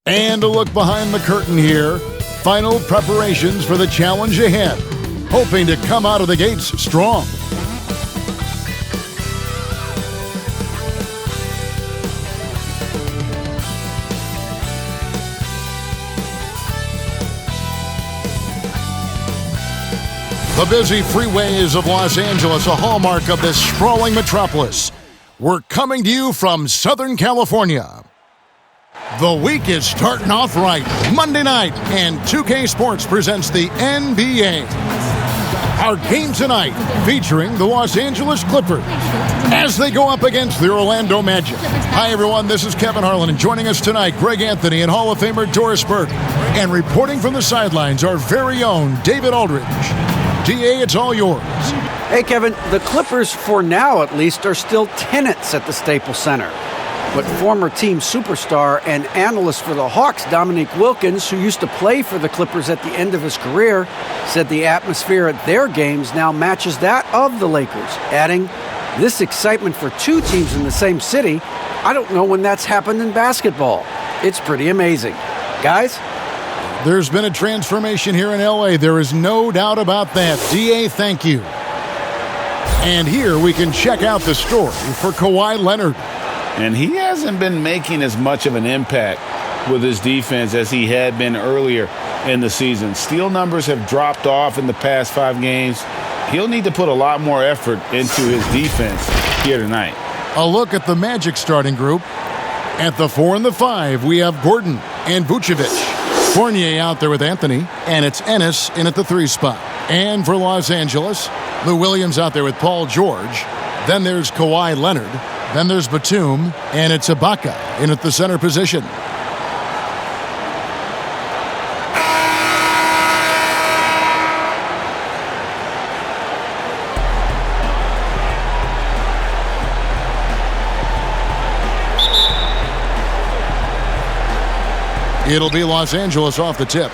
And a look behind the curtain here. Final preparations for the challenge ahead. Hoping to come out of the gates strong. The busy freeways of Los Angeles, a hallmark of this sprawling metropolis. We're coming to you from Southern California. The week is starting off right. Monday night, and 2K Sports presents the NBA. Our game tonight featuring the Los Angeles Clippers as they go up against the Orlando Magic. Hi, everyone. This is Kevin Harlan, and joining us tonight, Greg Anthony and Hall of Famer Doris Burke. And reporting from the sidelines, our very own David Aldridge. DA, it's all yours. Hey, Kevin, the Clippers, for now at least, are still tenants at the Staples Center. But former team superstar and analyst for the Hawks, Dominique Wilkins, who used to play for the Clippers at the end of his career, said the atmosphere at their games now matches that of the Lakers, adding, "This excitement for two teams in the same city, I don't know when that's happened in basketball. It's pretty amazing." Guys? There's been a transformation here in LA. There is no doubt about that. DA, thank you. And here we can check out the story for Kawhi Leonard. And he hasn't been making as much of an impact with his defense as he had been earlier in the season. Steal numbers have dropped off in the past 5 games. He'll need to put a lot more effort into his defense here tonight. A look at the Magic starting group. At the 4 and the 5, we have Gordon and Vucevic. Fournier out there with Anthony, and it's Ennis in at the 3 spot. And for Los Angeles, Lou Williams out there with Paul George. Then there's Kawhi Leonard. Then there's Batum, and it's Ibaka in at the center position. It'll be Los Angeles off the tip.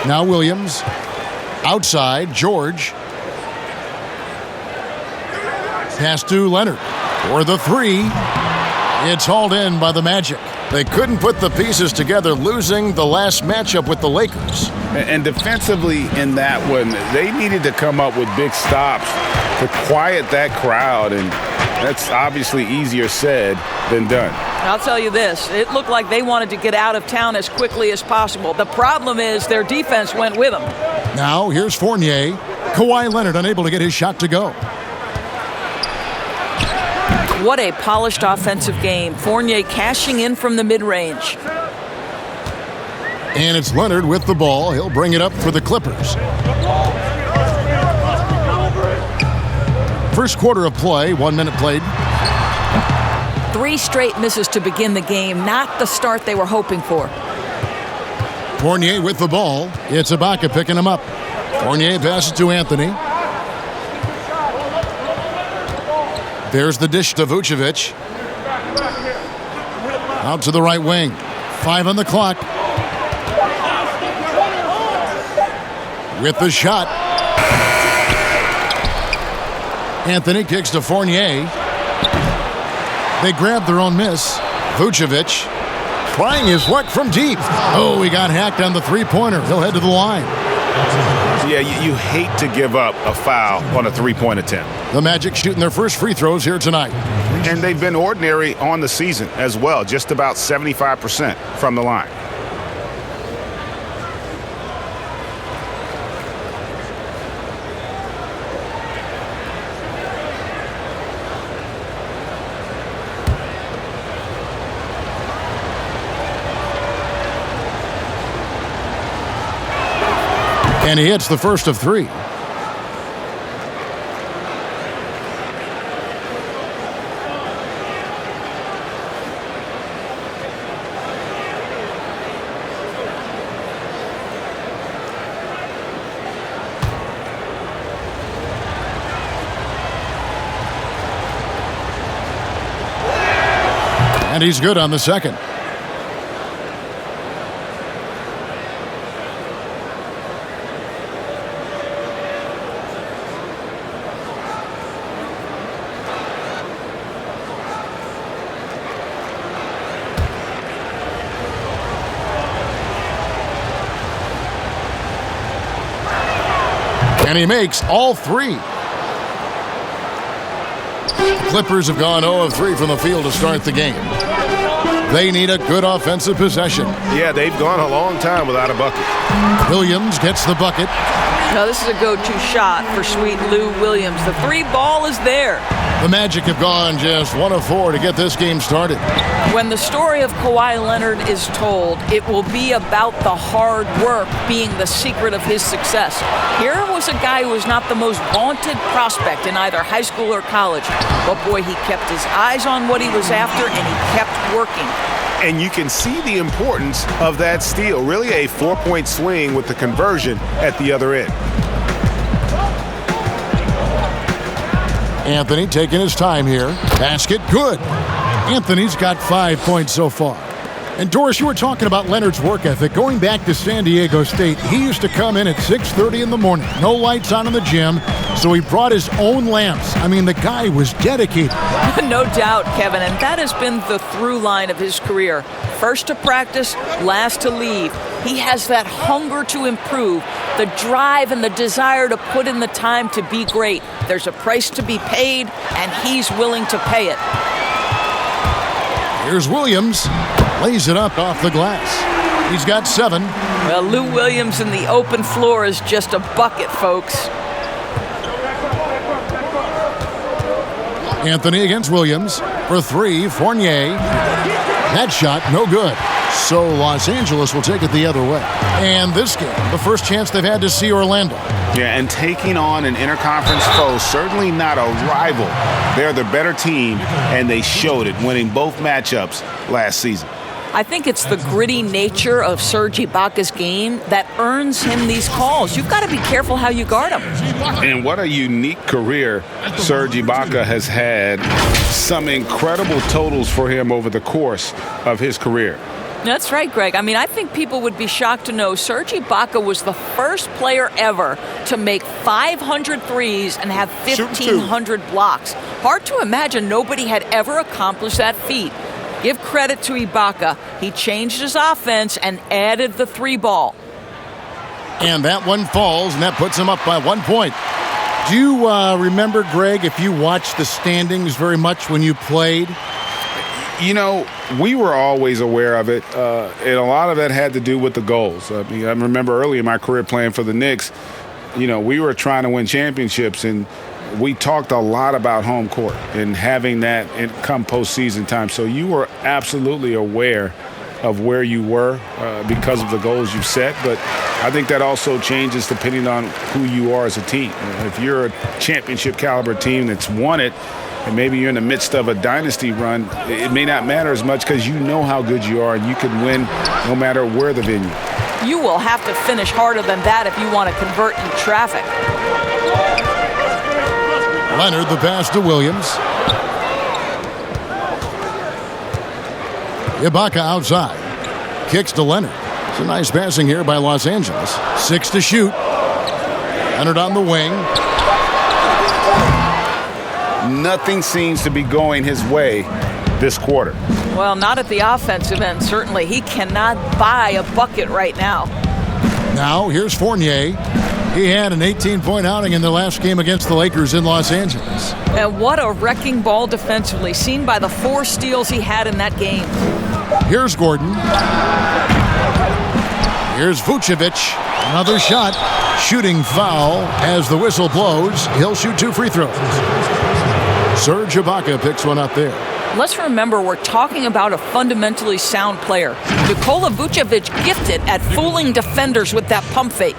Now Williams. Outside, George. Pass to Leonard for the 3. It's hauled in by the Magic. They couldn't put the pieces together, losing the last matchup with the Lakers. And defensively in that one, they needed to come up with big stops to quiet that crowd, and that's obviously easier said than done. I'll tell you this, it looked like they wanted to get out of town as quickly as possible. The problem is their defense went with them. Now here's Fournier. Kawhi Leonard unable to get his shot to go. What a polished offensive game. Fournier cashing in from the mid-range. And it's Leonard with the ball. He'll bring it up for the Clippers. First quarter of play, 1 minute played. 3 straight misses to begin the game, not the start they were hoping for. Fournier with the ball. It's Ibaka picking him up. Fournier passes to Anthony. There's the dish to Vucevic. Out to the right wing. 5 on the clock. With the shot. Anthony kicks to Fournier. They grab their own miss. Vucevic trying his luck from deep. Oh, he got hacked on the 3-pointer. He'll head to the line. Yeah, you hate to give up a foul on a 3-point attempt. The Magic shooting their first free throws here tonight. And they've been ordinary on the season as well, just about 75% from the line. And he hits the first of 3. And he's good on the second. And he makes all three. The Clippers have gone 0 of 3 from the field to start the game. They need a good offensive possession. Yeah, they've gone a long time without a bucket. Williams gets the bucket. Now, this is a go-to shot for sweet Lou Williams. The three ball is there. The Magic have gone just 1 of 4 to get this game started. When the story of Kawhi Leonard is told, it will be about the hard work being the secret of his success. Here was a guy who was not the most vaunted prospect in either high school or college. But boy, he kept his eyes on what he was after, and he kept working. And you can see the importance of that steal. Really a 4-point swing with the conversion at the other end. Anthony taking his time here. Basket, good. Anthony's got 5 points so far. And Doris, you were talking about Leonard's work ethic. Going back to San Diego State, he used to come in at 6:30 in the morning. No lights on in the gym, so he brought his own lamps. I mean, the guy was dedicated. No doubt, Kevin, and that has been the through line of his career. First to practice, last to leave. He has that hunger to improve, the drive and the desire to put in the time to be great. There's a price to be paid, and he's willing to pay it. Here's Williams. Lays it up off the glass. He's got 7. Well, Lou Williams in the open floor is just a bucket, folks. Anthony against Williams for 3. Fournier. That shot, no good. So Los Angeles will take it the other way. And this game, the first chance they've had to see Orlando. Yeah, and taking on an interconference foe, certainly not a rival. They're the better team, and they showed it, winning both matchups last season. I think it's the gritty nature of Serge Ibaka's game that earns him these calls. You've got to be careful how you guard him. And what a unique career Serge Ibaka has had. Some incredible totals for him over the course of his career. That's right, Greg. I mean, I think people would be shocked to know Serge Ibaka was the first player ever to make 500 threes and have 1,500 blocks. Hard to imagine nobody had ever accomplished that feat. Give credit to Ibaka. He changed his offense and added the 3 ball. And that one falls, and that puts him up by 1 point. Do you remember, Greg, if you watched the standings very much when you played? You know, we were always aware of it, and a lot of that had to do with the goals. I mean, I remember early in my career playing for the Knicks, you know, we were trying to win championships, and we talked a lot about home court and having that come postseason time. So you were absolutely aware of where you were because of the goals you set. But I think that also changes depending on who you are as a team. If you're a championship caliber team that's won it, and maybe you're in the midst of a dynasty run, it may not matter as much because you know how good you are and you can win no matter where the venue. You will have to finish harder than that if you want to convert in traffic. Leonard, the pass to Williams. Ibaka outside. Kicks to Leonard. It's a nice passing here by Los Angeles. 6 to shoot. Leonard on the wing. Nothing seems to be going his way this quarter. Well, not at the offensive end, certainly. He cannot buy a bucket right now. Now, here's Fournier. He had an 18-point outing in their last game against the Lakers in Los Angeles. And what a wrecking ball defensively, seen by the 4 steals he had in that game. Here's Gordon. Here's Vucevic. Another shot. Shooting foul as the whistle blows. He'll shoot 2 free throws. Serge Ibaka picks one up there. Let's remember we're talking about a fundamentally sound player. Nikola Vucevic gifted at fooling defenders with that pump fake.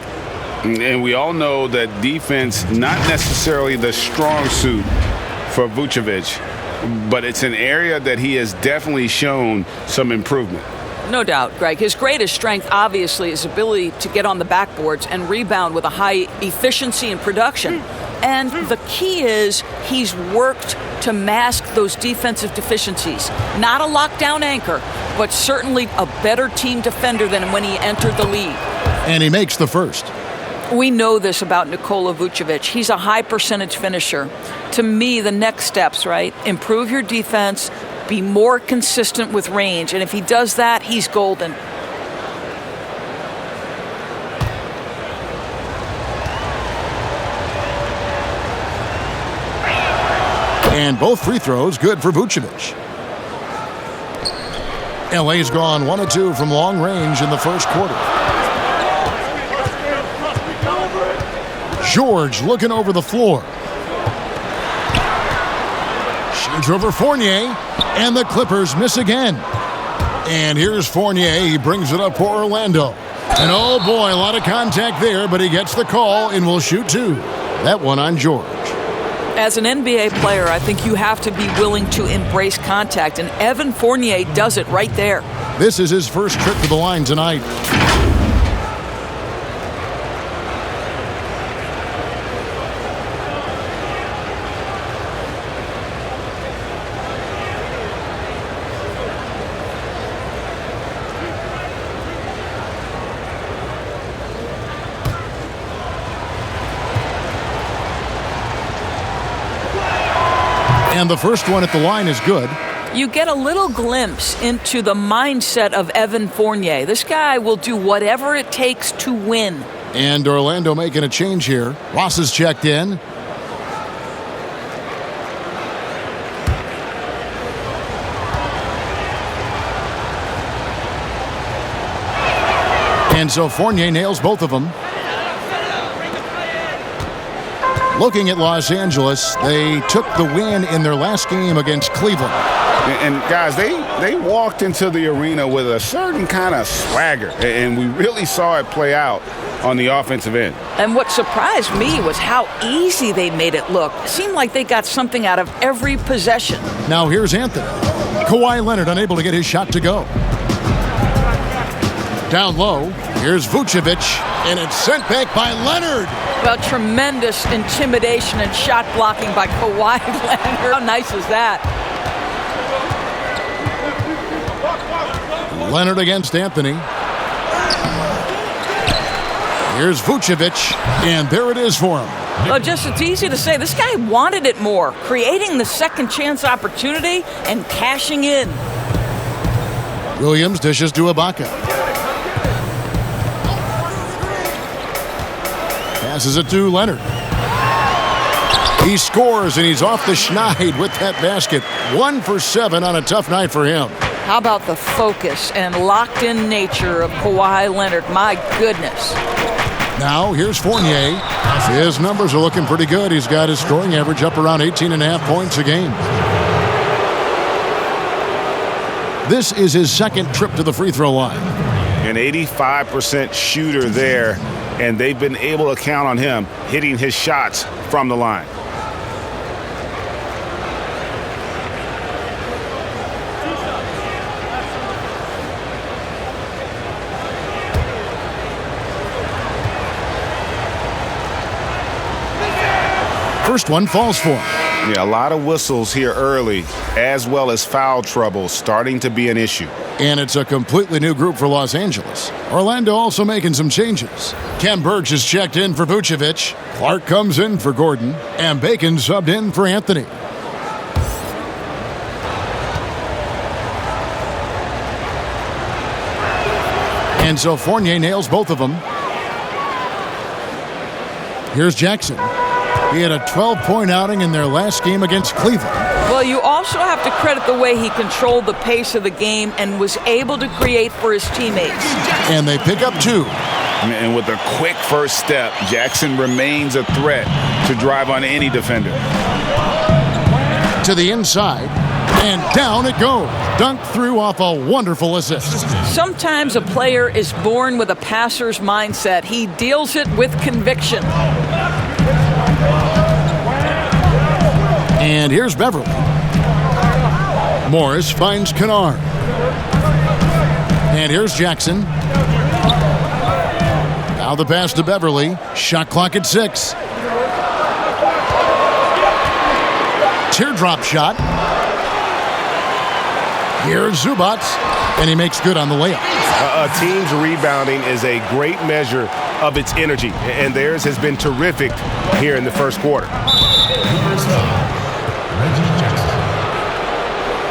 And we all know that defense, not necessarily the strong suit for Vucevic, but it's an area that he has definitely shown some improvement. No doubt, Greg. His greatest strength, obviously, is ability to get on the backboards and rebound with a high efficiency and production. And the key is he's worked to mask those defensive deficiencies. Not a lockdown anchor, but certainly a better team defender than when he entered the league. And he makes the first. We know this about Nikola Vucevic. He's a high percentage finisher. To me, the next steps, right? Improve your defense, be more consistent with range. And if he does that, he's golden. And both free throws good for Vucevic. LA's gone 1 of 2 from long range in the first quarter. George looking over the floor. Shoots over Fournier, and the Clippers miss again. And here's Fournier. He brings it up for Orlando. And oh boy, a lot of contact there, but he gets the call and will shoot 2. That one on George. As an NBA player, I think you have to be willing to embrace contact, and Evan Fournier does it right there. This is his first trip to the line tonight. And the first one at the line is good. You get a little glimpse into the mindset of Evan Fournier. This guy will do whatever it takes to win. And Orlando making a change here. Ross is checked in. And so Fournier nails both of them. Looking at Los Angeles, they took the win in their last game against Cleveland. And guys, they walked into the arena with a certain kind of swagger, and we really saw it play out on the offensive end. And what surprised me was how easy they made it look. It seemed like they got something out of every possession. Now here's Anthony. Kawhi Leonard unable to get his shot to go. Down low, here's Vucevic, and it's sent back by Leonard. Well, tremendous intimidation and shot blocking by Kawhi Leonard. How nice is that? Leonard against Anthony. Here's Vucevic, and there it is for him. Well, it's easy to say. This guy wanted it more, creating the second chance opportunity and cashing in. Williams dishes to Ibaka. Passes it to Leonard. He scores, and he's off the schneid with that basket. 1 for 7 on a tough night for him. How about the focus and locked-in nature of Kawhi Leonard? My goodness. Now, here's Fournier. His numbers are looking pretty good. He's got his scoring average up around 18.5 points a game. This is his second trip to the free throw line. An 85% shooter there, and they've been able to count on him hitting his shots from the line. First one falls for him. Yeah, a lot of whistles here early, as well as foul trouble starting to be an issue. And it's a completely new group for Los Angeles. Orlando also making some changes. Ken Burge is checked in for Vucevic. Clark comes in for Gordon. And Bacon subbed in for Anthony. And so Fournier nails both of them. Here's Jackson. He had a 12-point outing in their last game against Cleveland. Well, you also have to credit the way he controlled the pace of the game and was able to create for his teammates. And they pick up 2. And with a quick first step, Jackson remains a threat to drive on any defender. To the inside, and down it goes. Dunked through off a wonderful assist. Sometimes a player is born with a passer's mindset. He deals it with conviction. And here's Beverly. Morris finds Kennard. And here's Jackson. Now the pass to Beverly. Shot clock at 6. Teardrop shot. Here's Zubac. And he makes good on the layup. A team's rebounding is a great measure of its energy, and theirs has been terrific here in the first quarter.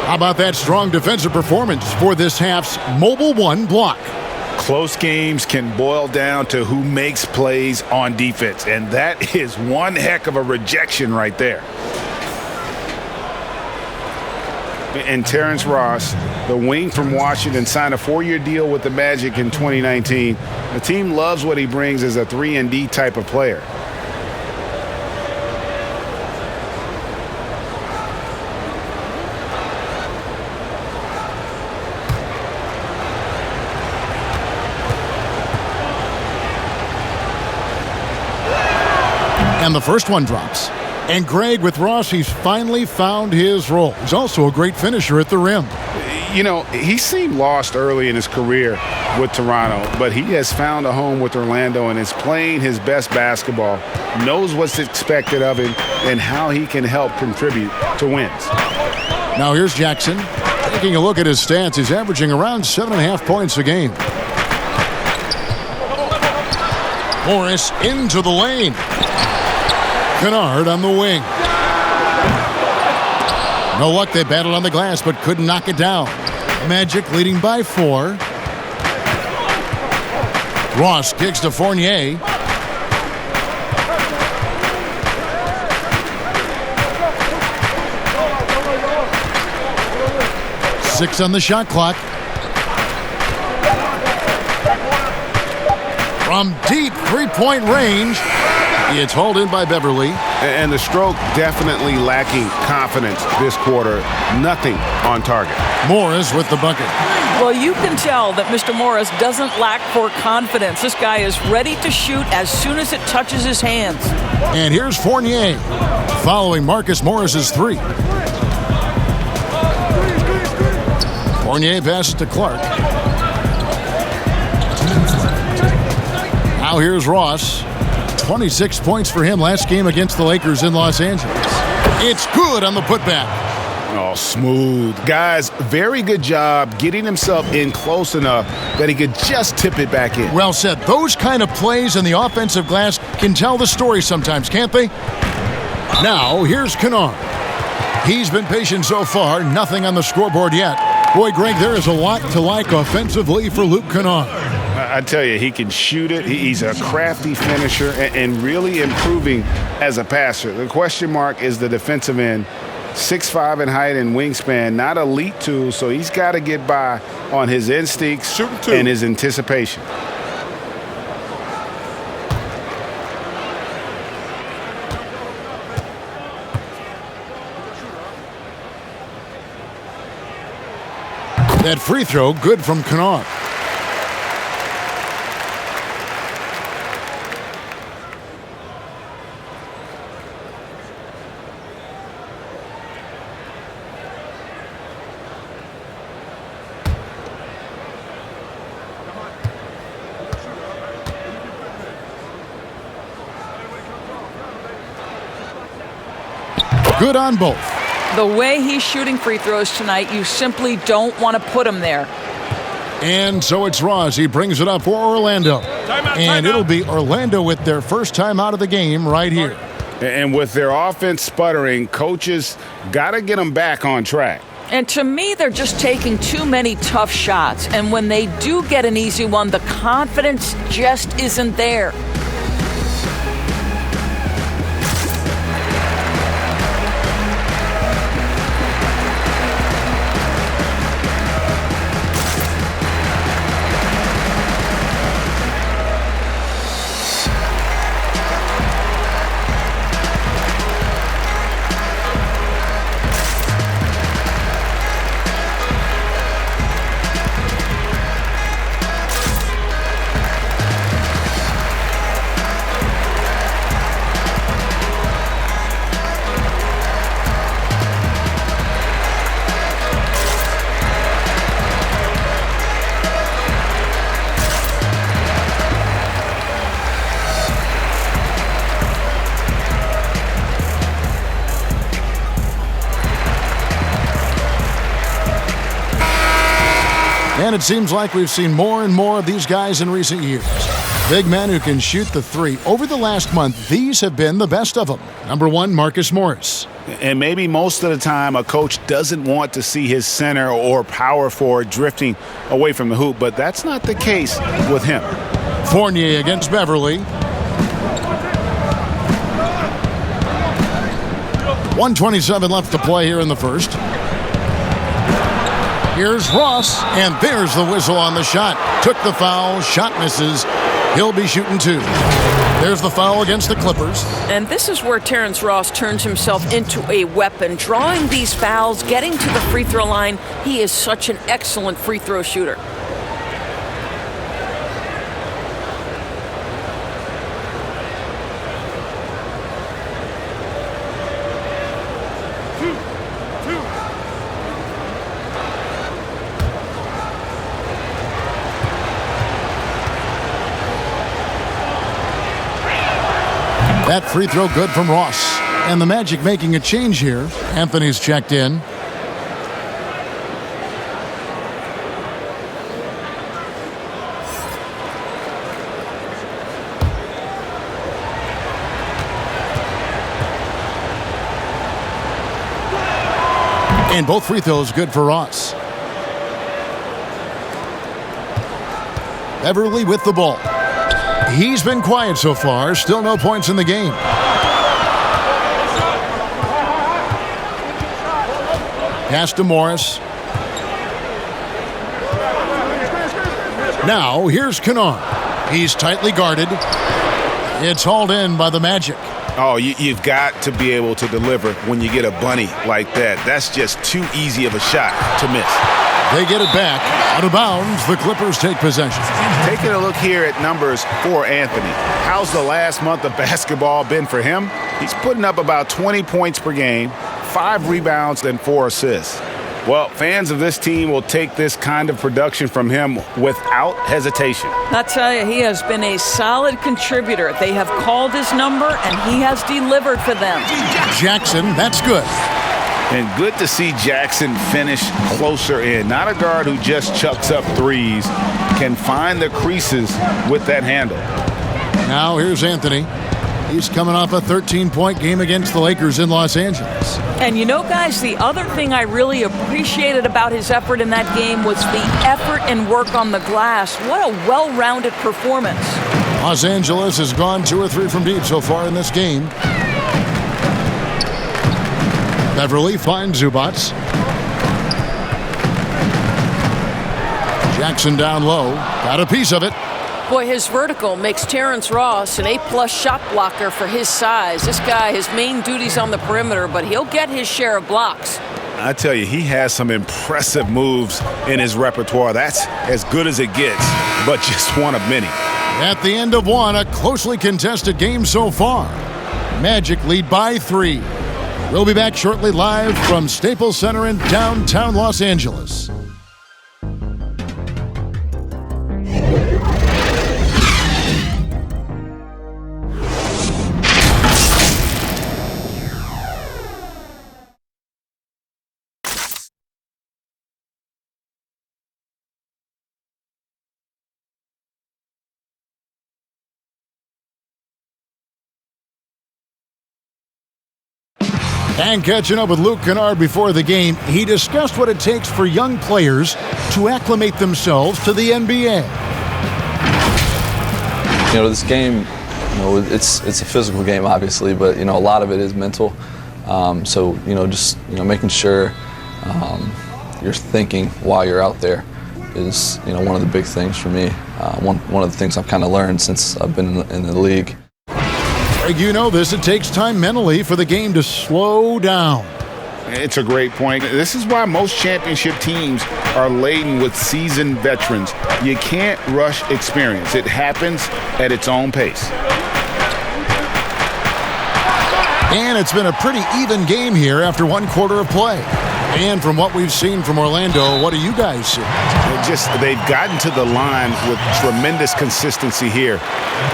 How about that strong defensive performance for this half's Mobile One block? Close games can boil down to who makes plays on defense, and that is one heck of a rejection right there. And Terence Ross, the wing from Washington, signed a 4-year deal with the Magic in 2019. The team loves what he brings as a 3-and-D type of player. And the first one drops. And Greg, with Ross, he's finally found his role. He's also a great finisher at the rim. You know, he seemed lost early in his career with Toronto, but he has found a home with Orlando and is playing his best basketball, knows what's expected of him, and how he can help contribute to wins. Now here's Jackson. Taking a look at his stats, he's averaging around 7.5 points a game. Morris into the lane. Kennard on the wing. No luck, they battled on the glass but couldn't knock it down. Magic leading by 4. Ross kicks to Fournier. Six on the shot clock. From deep three-point range. It's hauled in by Beverly. And the stroke definitely lacking confidence this quarter. Nothing on target. Morris with the bucket. Well, you can tell that Mr. Morris doesn't lack for confidence. This guy is ready to shoot as soon as it touches his hands. And here's Fournier following Marcus Morris's 3. Fournier passes to Clark. Now here's Ross. 26 points for him last game against the Lakers in Los Angeles. It's good on the putback. Oh, smooth. Guys, very good job getting himself in close enough that he could just tip it back in. Well said. Those kind of plays in the offensive glass can tell the story sometimes, can't they? Now, here's Kennard. He's been patient so far. Nothing on the scoreboard yet. Boy, Greg, there is a lot to like offensively for Luke Kennard. I tell you, he can shoot it. He's a crafty finisher and really improving as a passer. The question mark is the defensive end. 6'5" in height and wingspan, not elite tools, so he's got to get by on his instincts and his anticipation. That free throw, good from Kennard. Good on both. The way he's shooting free throws tonight, you simply don't want to put him there. And so it's Ross. He brings it up for Orlando. And it'll be Orlando with their first time out of the game right here. And with their offense sputtering, coaches got to get them back on track. And to me, they're just taking too many tough shots. And when they do get an easy one, the confidence just isn't there. And it seems like we've seen more and more of these guys in recent years. Big men who can shoot the 3. Over the last month, these have been the best of them. Number 1, Marcus Morris. And maybe most of the time a coach doesn't want to see his center or power forward drifting away from the hoop, but that's not the case with him. Fournier against Beverly. 1:27 left to play here in the first. Here's Ross, and there's the whistle on the shot. Took the foul, shot misses. He'll be shooting 2. There's the foul against the Clippers. And this is where Terence Ross turns himself into a weapon, drawing these fouls, getting to the free throw line. He is such an excellent free throw shooter. That free throw good from Ross. And the Magic making a change here. Anthony's checked in. And both free throws good for Ross. Beverly with the ball. He's been quiet so far. Still no points in the game. Pass to Morris. Now here's Kennard. He's tightly guarded. It's hauled in by the Magic. Oh, you've got to be able to deliver when you get a bunny like that. That's just too easy of a shot to miss. They get it back. Out of bounds, the Clippers take possession. Taking a look here at numbers for Anthony. How's the last month of basketball been for him? He's putting up about 20 points per game, 5 rebounds, and 4 assists. Well, fans of this team will take this kind of production from him without hesitation. I tell you, he has been a solid contributor. They have called his number, and he has delivered for them. Jackson, that's good. And good to see Jackson finish closer in. Not a guard who just chucks up threes, can find the creases with that handle. Now here's Anthony. He's coming off a 13-point game against the Lakers in Los Angeles. And you know, guys, the other thing I really appreciated about his effort in that game was the effort and work on the glass. What a well-rounded performance. Los Angeles has gone 2 or 3 from deep so far in this game. Beverly finds Zubats. Jackson down low. Got a piece of it. Boy, his vertical makes Terence Ross an A+ shot blocker for his size. This guy, his main duty's on the perimeter, but he'll get his share of blocks. I tell you, he has some impressive moves in his repertoire. That's as good as it gets, but just one of many. At the end of one, a closely contested game so far. Magic lead by 3. We'll be back shortly live from Staples Center in downtown Los Angeles. And catching up with Luke Kennard before the game, he discussed what it takes for young players to acclimate themselves to the NBA. You know, this game, it's a physical game, obviously, but, a lot of it is mental. So, just, making sure you're thinking while you're out there is, one of the big things for me. One of the things I've kind of learned since I've been in the league. You know this, it takes time mentally for the game to slow down. It's a great point. This is why most championship teams are laden with seasoned veterans. You can't rush experience. It happens at its own pace. And it's been a pretty even game here after 1 quarter of play. And from what we've seen from Orlando, what do you guys see? They've gotten to the line with tremendous consistency here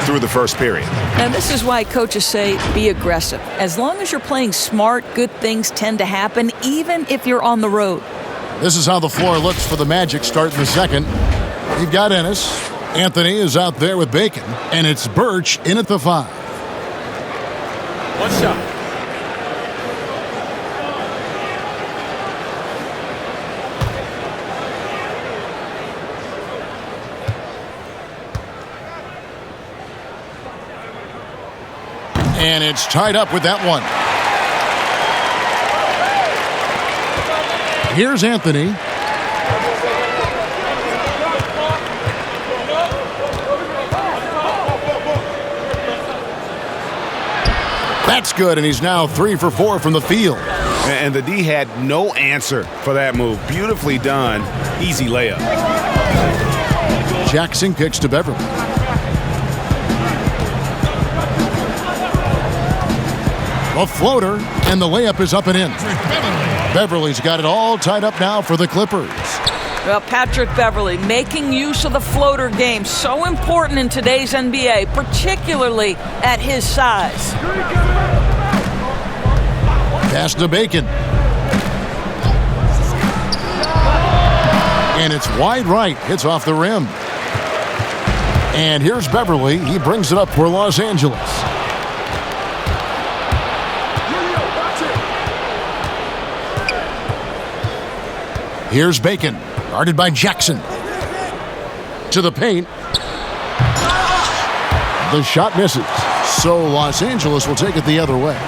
through the first period. And this is why coaches say be aggressive. As long as you're playing smart, good things tend to happen, even if you're on the road. This is how the floor looks for the Magic starting the second. You've got Ennis. Anthony is out there with Bacon. And it's Birch in at the 5. One shot. And it's tied up with that one. Here's Anthony. That's good, and he's now 3 for 4 from the field. And the D had no answer for that move. Beautifully done. Easy layup. Jackson kicks to Beverly. A floater, and the layup is up and in. Beverly's got it all tied up now for the Clippers. Well, Patrick Beverly making use of the floater game. So important in today's NBA, particularly at his size. Pass to Bacon. And it's wide right. Hits off the rim. And here's Beverly. He brings it up for Los Angeles. Here's Bacon. Guarded by Jackson. To the paint. The shot misses. So Los Angeles will take it the other way.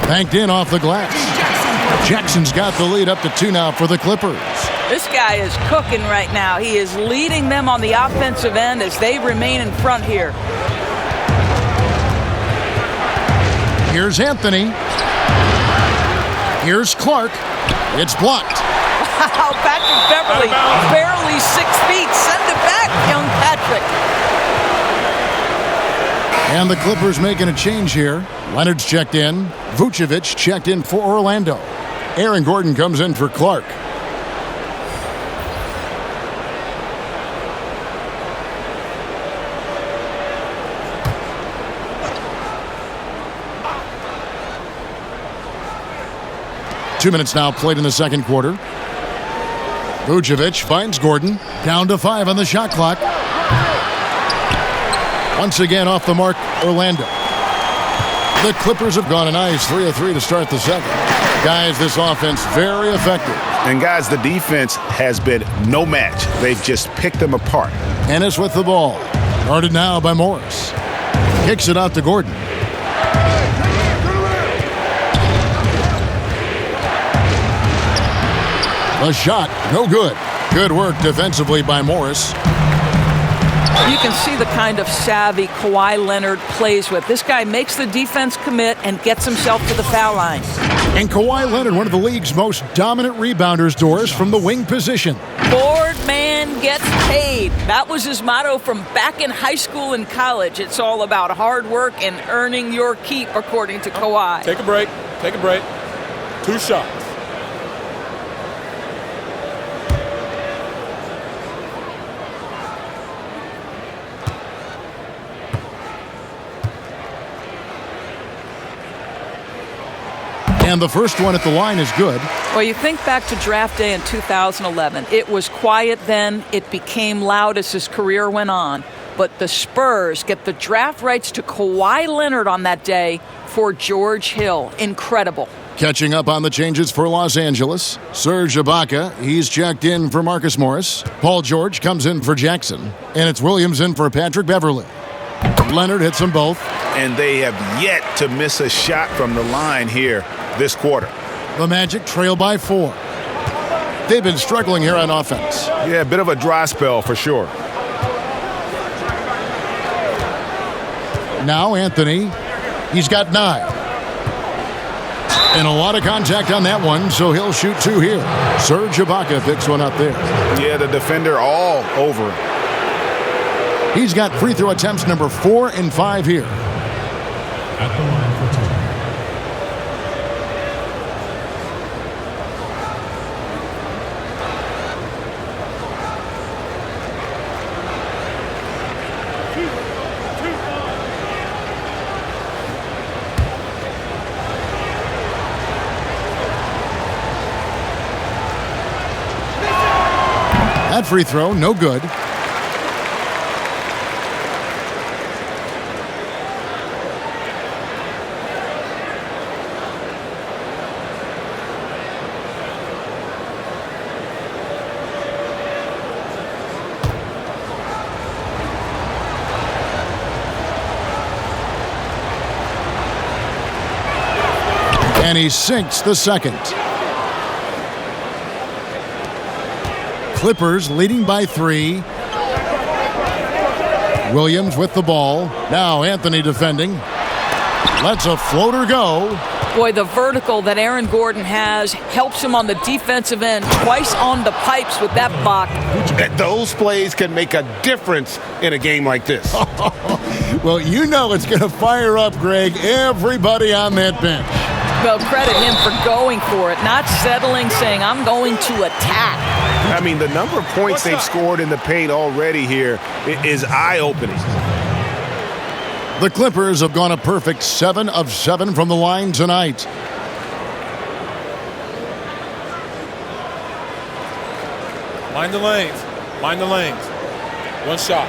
Banked in off the glass. Jackson's got the lead up to 2 now for the Clippers. This guy is cooking right now. He is leading them on the offensive end as they remain in front here. Here's Anthony. Here's Clark. It's blocked. Wow, Patrick Beverly, barely 6 feet. Send it back, young Patrick. And the Clippers making a change here. Leonard's checked in. Vucevic checked in for Orlando. Aaron Gordon comes in for Clark. Two minutes now played in the second quarter. Vucevic finds Gordon. Down to 5 on the shot clock. Once again off the mark, Orlando. The Clippers have gone a nice 3 of 3 to start the second. Guys, this offense very effective. And guys, the defense has been no match. They've just picked them apart. Ennis with the ball. Guarded now by Morris. Kicks it out to Gordon. A shot, no good. Good work defensively by Morris. You can see the kind of savvy Kawhi Leonard plays with. This guy makes the defense commit and gets himself to the foul line. And Kawhi Leonard, one of the league's most dominant rebounders, Doris, from the wing position. Board man gets paid. That was his motto from back in high school and college. It's all about hard work and earning your keep, according to Kawhi. Take a break. Take a break. 2 shots. And the first one at the line is good. Well, you think back to draft day in 2011. It was quiet then. It became loud as his career went on. But the Spurs get the draft rights to Kawhi Leonard on that day for George Hill. Incredible. Catching up on the changes for Los Angeles. Serge Ibaka, he's checked in for Marcus Morris. Paul George comes in for Jackson. And it's Williams in for Patrick Beverly. Leonard hits them both. And they have yet to miss a shot from the line here this quarter. The Magic trail by 4. They've been struggling here on offense. Yeah, a bit of a dry spell for sure. Now Anthony, he's got 9. And a lot of contact on that one, so he'll shoot 2 here. Serge Ibaka picks one up there. Yeah, the defender all over him. He's got free throw attempts number 4 and 5 here. At the line for 2. That free throw, no good. And he sinks the second. Clippers leading by 3. Williams with the ball. Now Anthony defending. Lets a floater go. Boy, the vertical that Aaron Gordon has helps him on the defensive end. Twice on the pipes with that block. Those plays can make a difference in a game like this. Well, you know it's going to fire up, Greg, everybody on that bench. Well, credit him for going for it, not settling, saying, I'm going to attack. I mean, the number of points they've scored in the paint already here is eye-opening. The Clippers have gone a perfect 7 of 7 from the line tonight. Mind the lanes. Mind the lanes. One shot.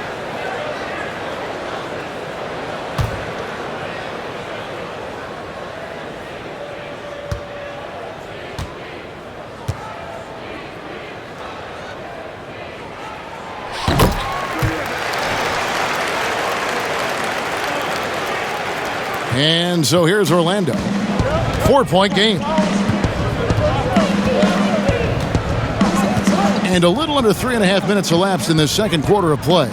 And so here's Orlando. 4-point game. And a little under 3.5 minutes elapsed in this second quarter of play.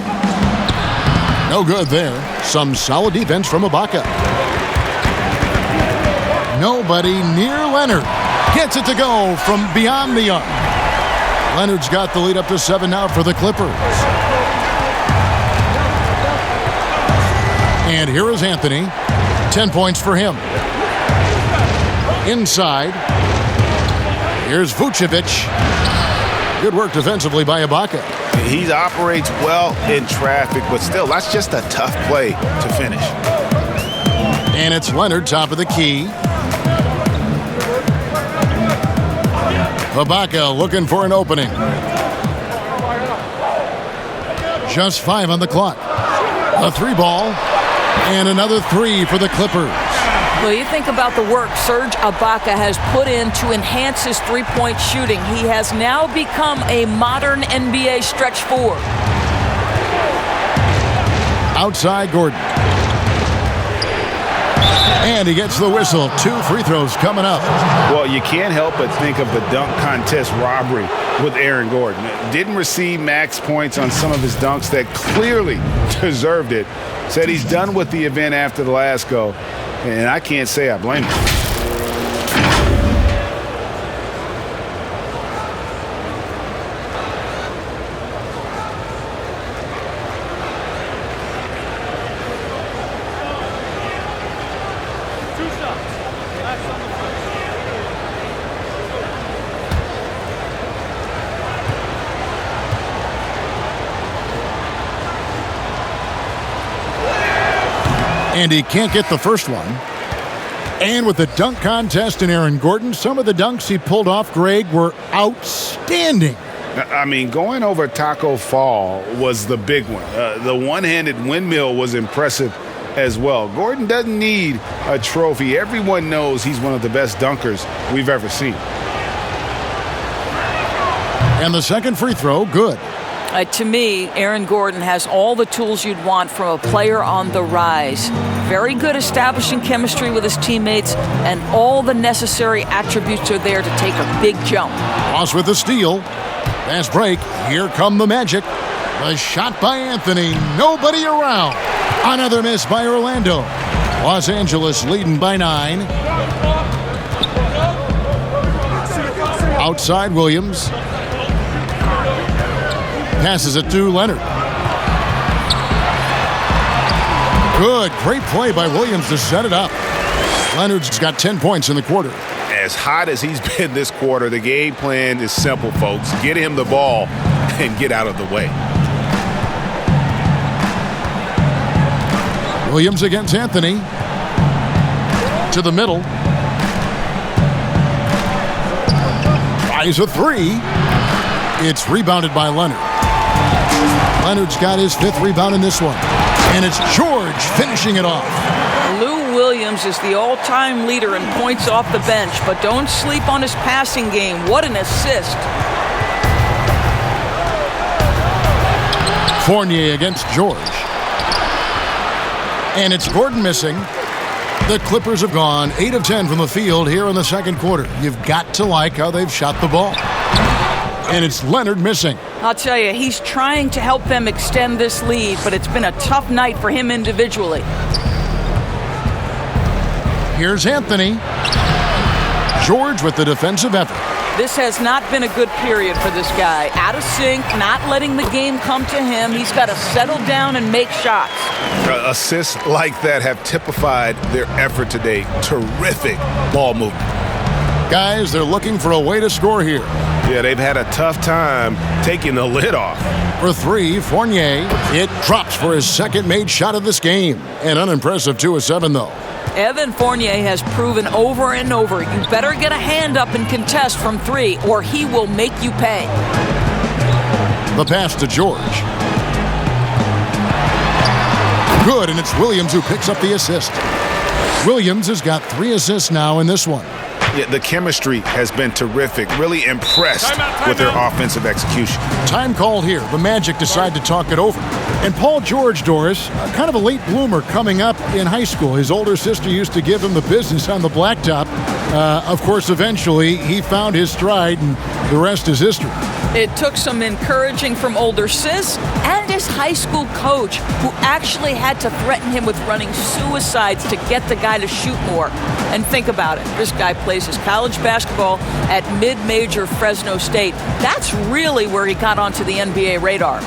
No good there. Some solid defense from Ibaka. Nobody near Leonard. Gets it to go from beyond the arc. Leonard's got the lead up to 7 now for the Clippers. And here is Anthony. 10 points for him. Inside. Here's Vucevic. Good work defensively by Ibaka. He operates well in traffic, but still, that's just a tough play to finish. And it's Leonard, top of the key. Ibaka looking for an opening. Just 5 on the clock. A 3-ball. And another 3 for the Clippers. Well, you think about the work Serge Ibaka has put in to enhance his three-point shooting. He has now become a modern NBA stretch 4. Outside Gordon. And he gets the whistle. 2 free throws coming up. Well, you can't help but think of the dunk contest robbery with Aaron Gordon. Didn't receive max points on some of his dunks that clearly deserved it. Said he's done with the event after the last go, and I can't say I blame him. And he can't get the first one. And with the dunk contest in Aaron Gordon, some of the dunks he pulled off, Greg, were outstanding. I mean, going over Taco Fall was the big one. The one-handed windmill was impressive as well. Gordon doesn't need a trophy. Everyone knows he's one of the best dunkers we've ever seen. And the second free throw, good. To me, Aaron Gordon has all the tools you'd want from a player on the rise. Very good establishing chemistry with his teammates, and all the necessary attributes are there to take a big jump. Ross with the steal. Fast break. Here come the Magic. The shot by Anthony. Nobody around. Another miss by Orlando. Los Angeles leading by 9. Outside Williams. Passes it to Leonard. Good, great play by Williams to set it up. Leonard's got 10 points in the quarter. As hot as he's been this quarter, the game plan is simple, folks. Get him the ball and get out of the way. Williams against Anthony. To the middle. Tries a 3. It's rebounded by Leonard. Leonard's got his 5th rebound in this one. And it's George finishing it off. Lou Williams is the all-time leader in points off the bench, but don't sleep on his passing game. What an assist. Fournier against George. And it's Gordon missing. The Clippers have gone 8 of 10 from the field here in the second quarter. You've got to like how they've shot the ball. And it's Leonard missing. I'll tell you, he's trying to help them extend this lead, but it's been a tough night for him individually. Here's Anthony. George with the defensive effort. This has not been a good period for this guy. Out of sync, not letting the game come to him. He's got to settle down and make shots. Assists like that have typified their effort today. Terrific ball movement. Guys, they're looking for a way to score here. Yeah, they've had a tough time taking the lid off. For three, Fournier. It drops for his second made shot of this game. An unimpressive 2 of 7, though. Evan Fournier has proven over and over, you better get a hand up and contest from 3, or he will make you pay. The pass to George. Good, and it's Williams who picks up the assist. Williams has got 3 assists now in this one. Yeah, the chemistry has been terrific. Really impressed with their offensive execution. Time called here. The Magic decide to talk it over. And Paul George, Doris, kind of a late bloomer coming up in high school. His older sister used to give him the business on the blacktop. Of course, eventually, he found his stride, and the rest is history. It took some encouraging from older sis and his high school coach, who actually had to threaten him with running suicides to get the guy to shoot more. And think about it. This guy plays his college basketball at mid-major Fresno State. That's really where he got onto the NBA radar.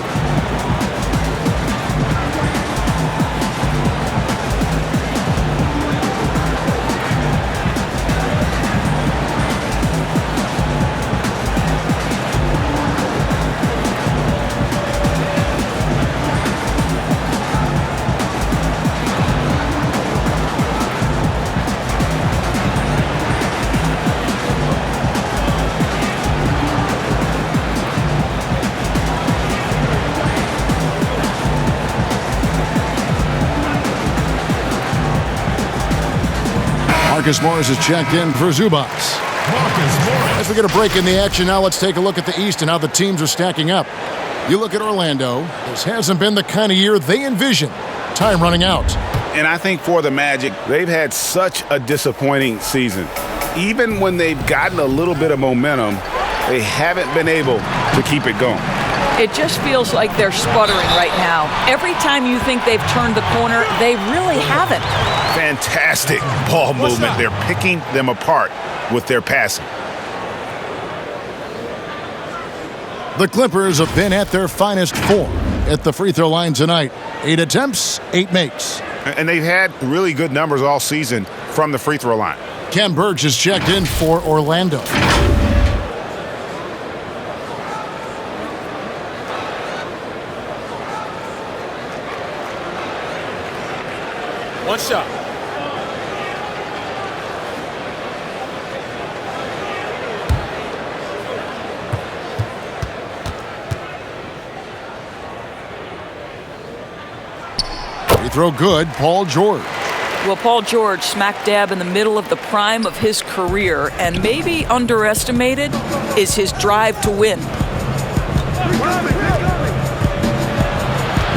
Marcus Morris is checked in for Zubats. As we get a break in the action now, let's take a look at the East and how the teams are stacking up. You look at Orlando. This hasn't been the kind of year they envisioned. Time running out. And I think for the Magic, they've had such a disappointing season. Even when they've gotten a little bit of momentum, they haven't been able to keep it going. It just feels like they're sputtering right now. Every time you think they've turned the corner, they really haven't. Fantastic ball movement. They're picking them apart with their passing. The Clippers have been at their finest form at the free throw line tonight. 8 attempts, 8 makes. And they've had really good numbers all season from the free throw line. Ken Burge is checked in for Orlando. One shot. Free throw good, Paul George. Well, Paul George, smack dab in the middle of the prime of his career, and maybe underestimated is his drive to win.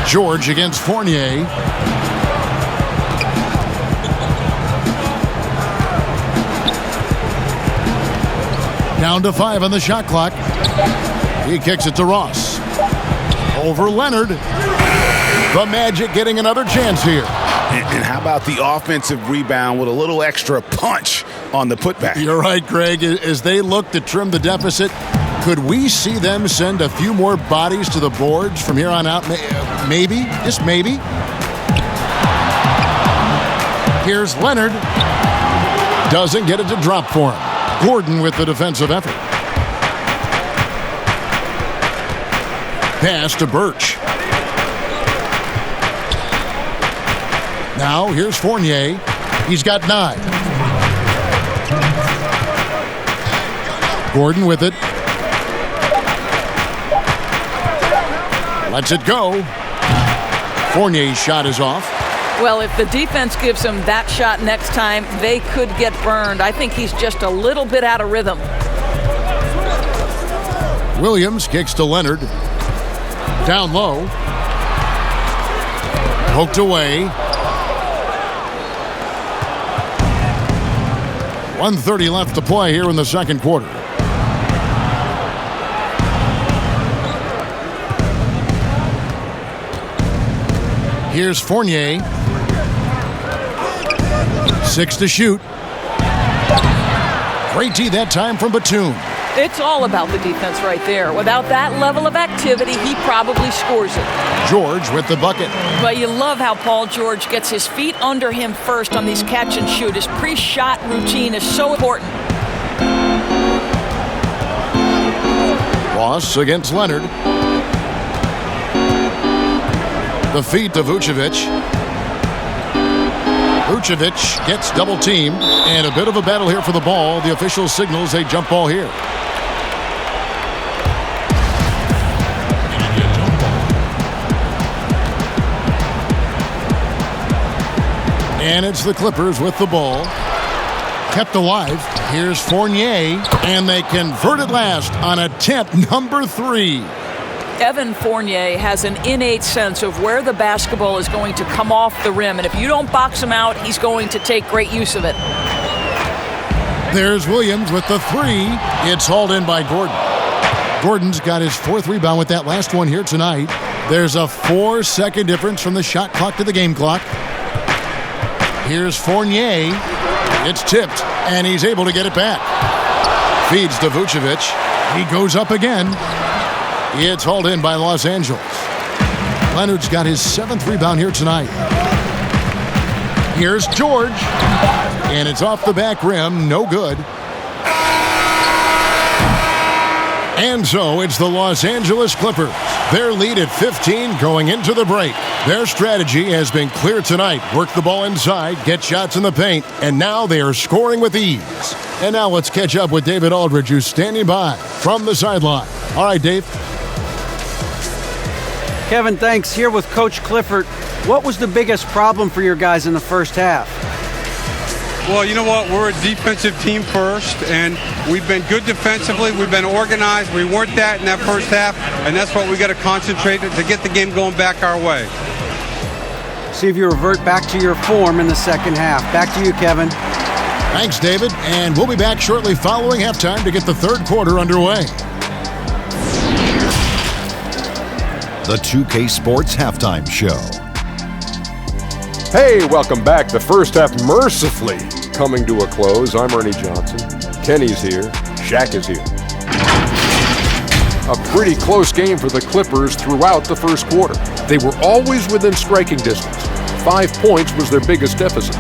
George against Fournier. Down to 5 on the shot clock. He kicks it to Ross. Over Leonard. The Magic getting another chance here. And how about the offensive rebound with a little extra punch on the putback? You're right, Greg. As they look to trim the deficit, could we see them send a few more bodies to the boards from here on out? Maybe, just maybe. Here's Leonard. Doesn't get it to drop for him. Gordon with the defensive effort. Pass to Birch. Now here's Fournier. He's got 9. Gordon with it. Lets it go. Fournier's shot is off. Well, if the defense gives him that shot next time, they could get burned. I think he's just a little bit out of rhythm. Williams kicks to Leonard. Down low. Poked away. 1:30 left to play here in the second quarter. Here's Fournier. 6 to shoot. Great D that time from Batum. It's all about the defense right there. Without that level of activity, he probably scores it. George with the bucket. But you love how Paul George gets his feet under him first on these catch and shoot. His pre-shot routine is so important. Ross against Leonard. The feet to Vucevic. Vucevic gets double teamed, and a bit of a battle here for the ball. The official signals a jump ball here. And it's the Clippers with the ball. Kept alive. Here's Fournier, and they convert it last on attempt number 3. Evan Fournier has an innate sense of where the basketball is going to come off the rim, and if you don't box him out, he's going to take great use of it. There's Williams with the 3. It's hauled in by Gordon. Gordon's got his 4th rebound with that last one here tonight. There's a 4-second difference from the shot clock to the game clock. Here's Fournier. It's tipped, and he's able to get it back. Feeds to Vucevic. He goes up again. It's hauled in by Los Angeles. Leonard's got his 7th rebound here tonight. Here's George. And it's off the back rim. No good. And so it's the Los Angeles Clippers. Their lead at 15 going into the break. Their strategy has been clear tonight. Work the ball inside, get shots in the paint, and now they are scoring with ease. And now let's catch up with David Aldridge, who's standing by from the sideline. All right, Dave. Kevin, thanks. Here with Coach Clifford. What was the biggest problem for your guys in the first half? Well, you know what? We're a defensive team first, and we've been good defensively. We've been organized. We weren't that in that first half, and that's what we got to concentrate on to get the game going back our way. See if you revert back to your form in the second half. Back to you, Kevin. Thanks, David. And we'll be back shortly following halftime to get the third quarter underway. The 2K Sports Halftime Show. Hey, welcome back. The first half mercifully coming to a close. I'm Ernie Johnson. Kenny's here. Shaq is here. A pretty close game for the Clippers throughout the first quarter. They were always within striking distance. 5 points was their biggest deficit.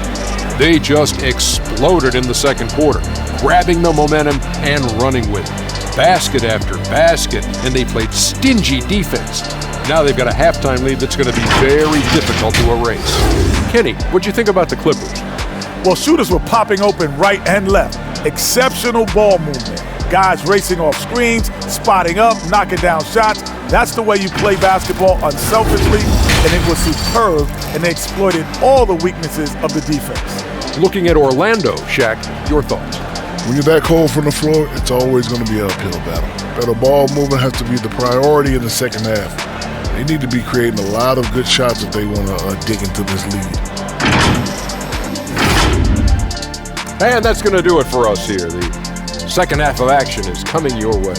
They just exploded in the second quarter, grabbing the momentum and running with it. Basket after basket, and they played stingy defense. Now they've got a halftime lead that's going to be very difficult to erase. Kenny, what'd you think about the Clippers? Well, shooters were popping open right and left. Exceptional ball movement. Guys racing off screens, spotting up, knocking down shots. That's the way you play basketball unselfishly, and it was superb, and they exploited all the weaknesses of the defense. Looking at Orlando, Shaq, your thoughts? When you're that cold from the floor, it's always going to be an uphill battle. Better ball movement has to be the priority in the second half. They need to be creating a lot of good shots if they want to dig into this lead. And that's going to do it for us here. The second half of action is coming your way.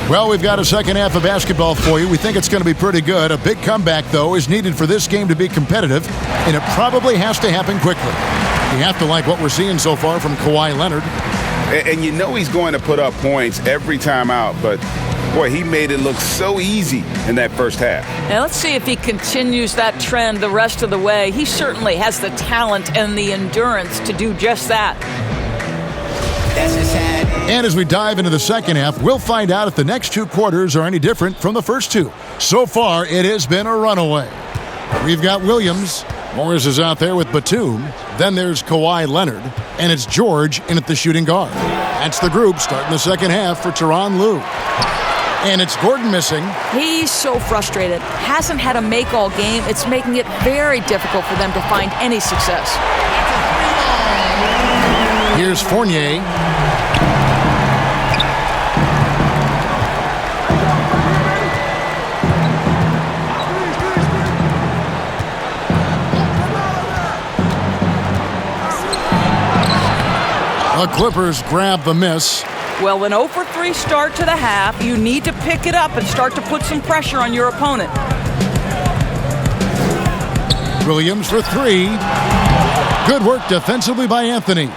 Well, we've got a second half of basketball for you. We think it's going to be pretty good. A big comeback, though, is needed for this game to be competitive, and it probably has to happen quickly. You have to like what we're seeing so far from Kawhi Leonard. And you know he's going to put up points every time out, but boy, he made it look so easy in that first half. Now let's see if he continues that trend the rest of the way. He certainly has the talent and the endurance to do just that. And as we dive into the second half, we'll find out if the next 2 quarters are any different from the first 2. So far, it has been a runaway. We've got Williams. Morris is out there with Batum. Then there's Kawhi Leonard. And it's George in at the shooting guard. That's the group starting the second half for Tyronn Lue. And it's Gordon missing. He's so frustrated. Hasn't had a make all game. It's making it very difficult for them to find any success. Here's Fournier. The Clippers grab the miss. Well, an 0 for 3 start to the half. You need to pick it up and start to put some pressure on your opponent. Williams for 3. Good work defensively by Anthony.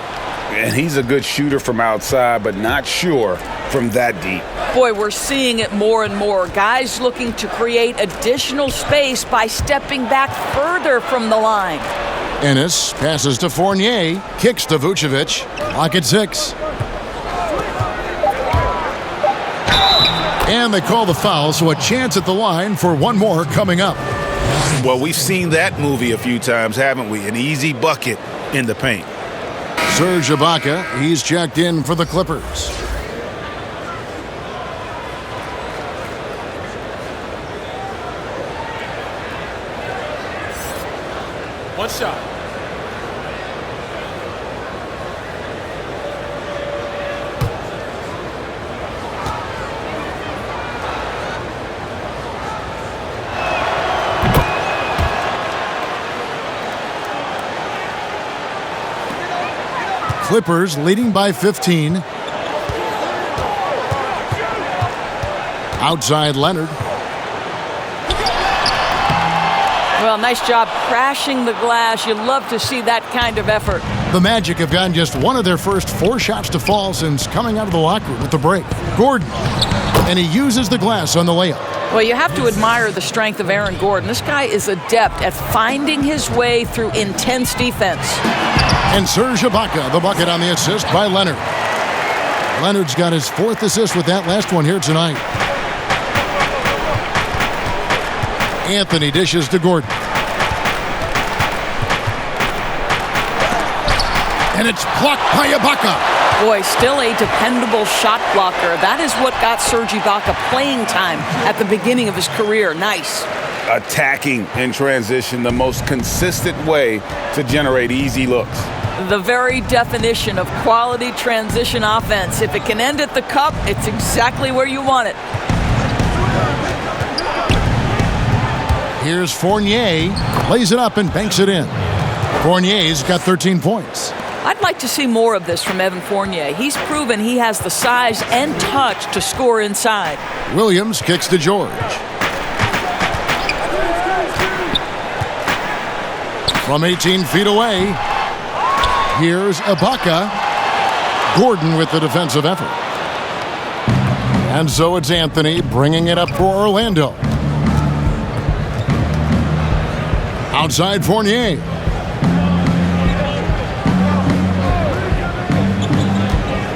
And he's a good shooter from outside, but not sure from that deep. Boy, we're seeing it more and more. Guys looking to create additional space by stepping back further from the line. Ennis passes to Fournier, kicks to Vucevic. Lock at 6. And they call the foul, so a chance at the line for one more coming up. Well, we've seen that movie a few times, haven't we? An easy bucket in the paint. Serge Ibaka, he's checked in for the Clippers. One shot. Clippers leading by 15. Outside Leonard. Well, nice job crashing the glass. You love to see that kind of effort. The Magic have gotten just one of their first 4 shots to fall since coming out of the locker room with the break. Gordon. And he uses the glass on the layup. Well, you have to admire the strength of Aaron Gordon. This guy is adept at finding his way through intense defense. And Serge Ibaka, the bucket on the assist by Leonard. Leonard's got his 4th assist with that last one here tonight. Anthony dishes to Gordon. And it's blocked by Ibaka. Boy, still a dependable shot blocker. That is what got Serge Ibaka playing time at the beginning of his career. Nice. Attacking in transition, the most consistent way to generate easy looks. The very definition of quality transition offense. If it can end at the cup, it's exactly where you want it. Here's Fournier, lays it up and banks it in. Fournier's got 13 points. I'd like to see more of this from Evan Fournier. He's proven he has the size and touch to score inside. Williams kicks to George. From 18 feet away, here's Ibaka. Gordon with the defensive effort. And so it's Anthony bringing it up for Orlando. Outside Fournier.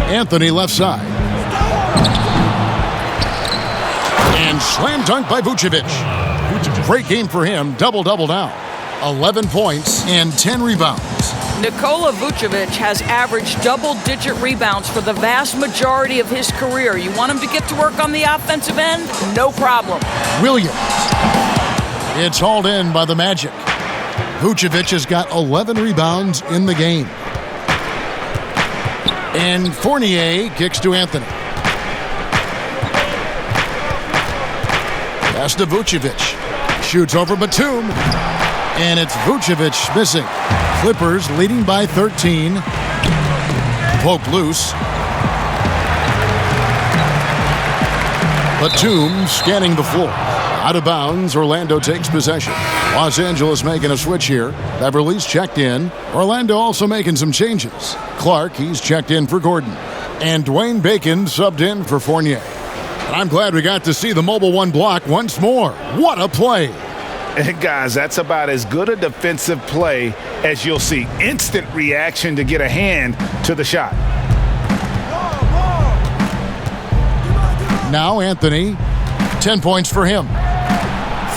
Anthony left side. And slam dunk by Vucevic. Great game for him. Double-double now. 11 points and 10 rebounds. Nikola Vucevic has averaged double-digit rebounds for the vast majority of his career. You want him to get to work on the offensive end? No problem. Williams. It's hauled in by the Magic. Vucevic has got 11 rebounds in the game. And Fournier kicks to Anthony. Pass to Vucevic. Shoots over Batum. And it's Vucevic missing. Clippers leading by 13. Poke loose. Batum scanning the floor. Out of bounds, Orlando takes possession. Los Angeles making a switch here. Beverly's checked in. Orlando also making some changes. Clark, he's checked in for Gordon. And Dwayne Bacon subbed in for Fournier. I'm glad we got to see the Mobile One block once more. What a play! And guys, that's about as good a defensive play as you'll see. Instant reaction to get a hand to the shot. Now Anthony, 10 points for him.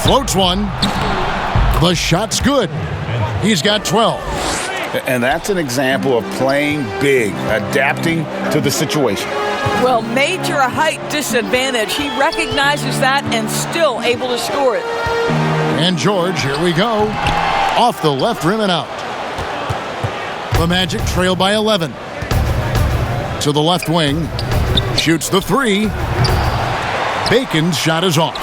Floats one. The shot's good. He's got 12. And that's an example of playing big, adapting to the situation. Well, major height disadvantage. He recognizes that and still able to score it. And George, here we go. Off the left rim and out. The Magic trail by 11. To the left wing. Shoots the 3. Bacon's shot is off.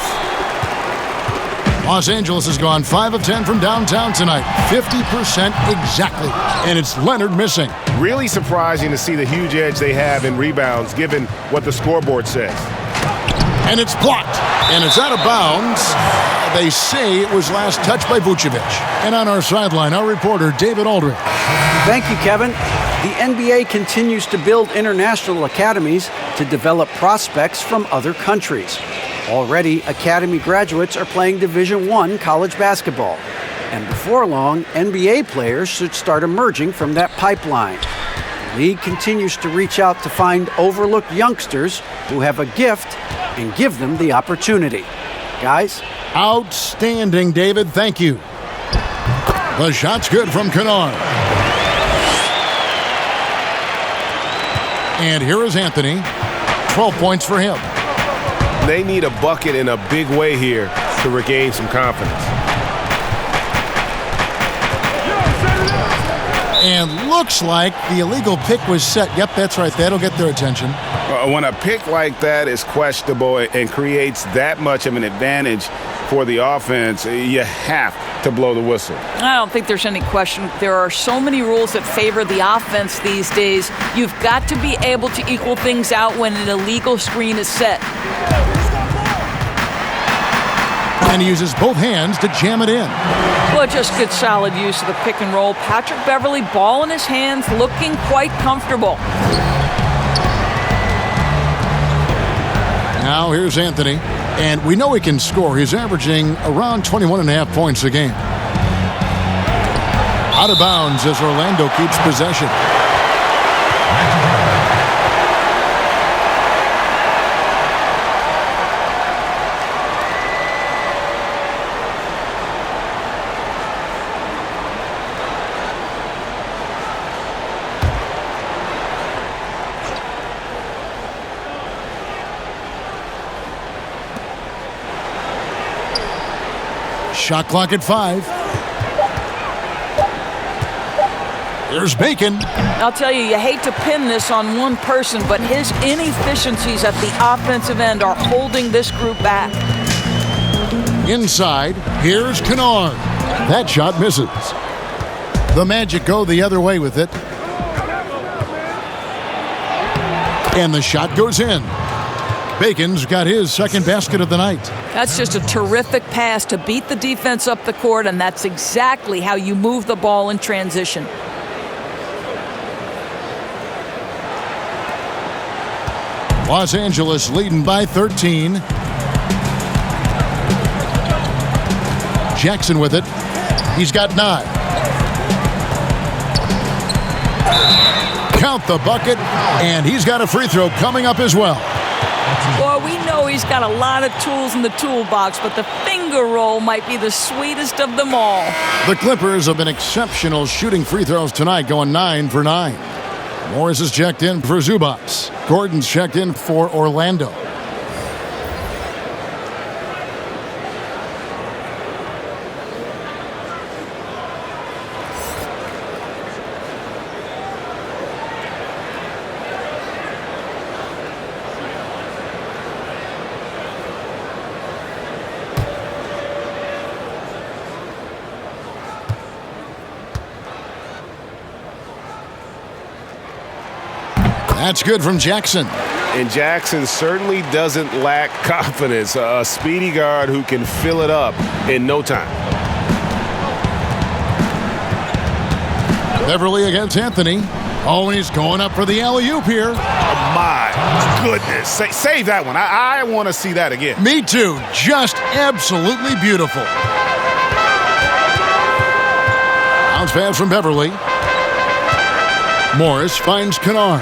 Los Angeles has gone 5 of 10 from downtown tonight. 50% exactly. And it's Leonard missing. Really surprising to see the huge edge they have in rebounds given what the scoreboard says. And it's blocked. And it's out of bounds. They say it was last touched by Vucevic. And on our sideline, our reporter, David Aldridge. Thank you, Kevin. The NBA continues to build international academies to develop prospects from other countries. Already, academy graduates are playing Division I college basketball. And before long, NBA players should start emerging from that pipeline. The league continues to reach out to find overlooked youngsters who have a gift and give them the opportunity. Guys? Outstanding, David. Thank you. The shot's good from Kennard. And here is Anthony. 12 points for him. They need a bucket in a big way here to regain some confidence. And looks like the illegal pick was set. Yep, that's right. That'll get their attention. When a pick like that is questionable and creates that much of an advantage for the offense, you have to blow the whistle. I don't think there's any question. There are so many rules that favor the offense these days. You've got to be able to equal things out when an illegal screen is set. And he uses both hands to jam it in. Well, just good solid use of the pick and roll. Patrick Beverly, ball in his hands, looking quite comfortable. Now here's Anthony. And we know he can score. He's averaging around 21.5 points a game. Out of bounds as Orlando keeps possession. Shot clock at 5. There's Bacon. I'll tell you, you hate to pin this on one person, but his inefficiencies at the offensive end are holding this group back. Inside, here's Kennard. That shot misses. The Magic go the other way with it. And the shot goes in. Bacon's got his second basket of the night. That's just a terrific pass to beat the defense up the court, and that's exactly how you move the ball in transition. Los Angeles leading by 13. Jackson with it. He's got 9. Count the bucket, and he's got a free throw coming up as well. Well, we know he's got a lot of tools in the toolbox, but the finger roll might be the sweetest of them all. The Clippers have been exceptional shooting free throws tonight, going 9 for 9. Morris is checked in for Zubats. Gordon's checked in for Orlando. That's good from Jackson. And Jackson certainly doesn't lack confidence. A speedy guard who can fill it up in no time. Beverly against Anthony. Oh, and he's going up for the alley-oop here. Oh, my goodness. Save that one. I want to see that again. Me too. Just absolutely beautiful. Bounce pass from Beverly. Morris finds Kennard.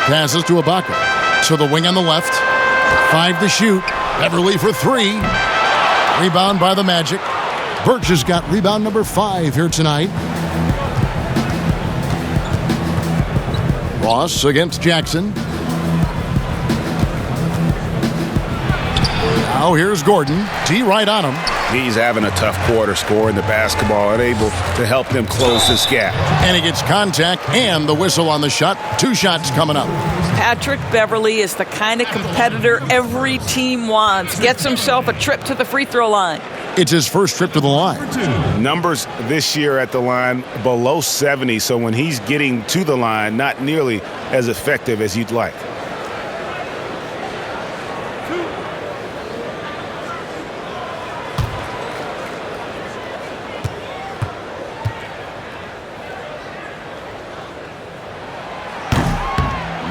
Passes to Ibaka. To the wing on the left. 5 to shoot. Beverly for 3. Rebound by the Magic. Birch has got rebound number 5 here tonight. Ross against Jackson. Now here's Gordon. T right on him. He's having a tough quarter, scoring the basketball and able to help them close this gap. And he gets contact and the whistle on the shot. 2 shots coming up. Patrick Beverly is the kind of competitor every team wants. Gets himself a trip to the free throw line. It's his first trip to the line. Numbers this year at the line below 70, so when he's getting to the line, not nearly as effective as you'd like.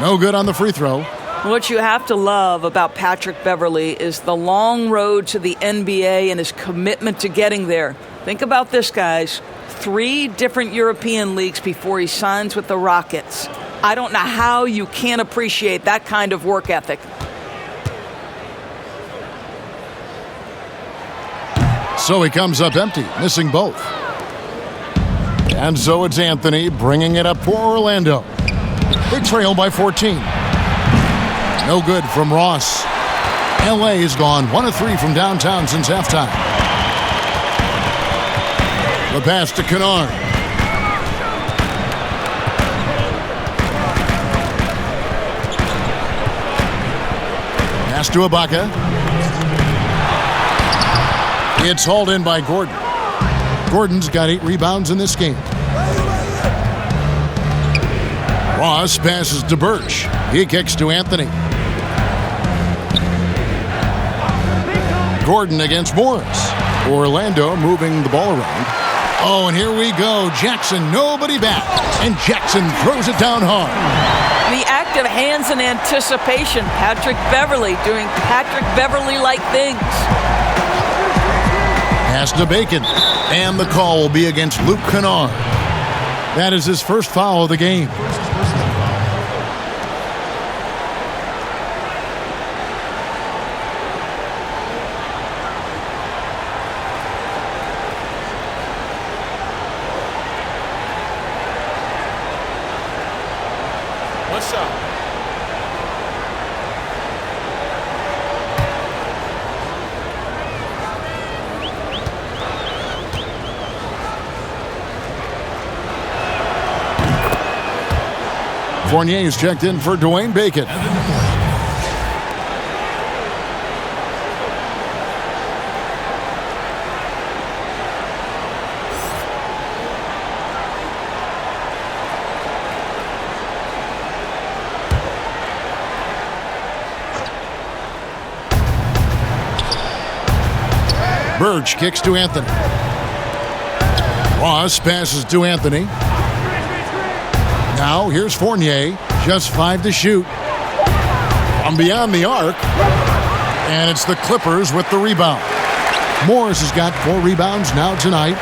No good on the free throw. What you have to love about Patrick Beverly is the long road to the NBA and his commitment to getting there. Think about this, guys. 3 different European leagues before he signs with the Rockets. I don't know how you can't appreciate that kind of work ethic. So he comes up empty, missing both. And so it's Anthony bringing it up for Orlando. They trail by 14. No good from Ross. LA has gone 1 of 3 from downtown since halftime. The pass to Kennard. Pass to Ibaka. It's hauled in by Gordon. Gordon's got 8 rebounds in this game. Ross passes to Birch. He kicks to Anthony. Gordon against Morris. Orlando moving the ball around. Oh, and here we go. Jackson, nobody back. And Jackson throws it down hard. The act of hands in anticipation. Patrick Beverly doing Patrick Beverly-like things. Pass to Bacon. And the call will be against Luke Kennard. That is his first foul of the game. What's up? Fournier is checked in for Dwayne Bacon. Birch kicks to Anthony. Ross passes to Anthony. Now here's Fournier. Just 5 to shoot. From beyond the arc. And it's the Clippers with the rebound. Morris has got 4 rebounds now tonight.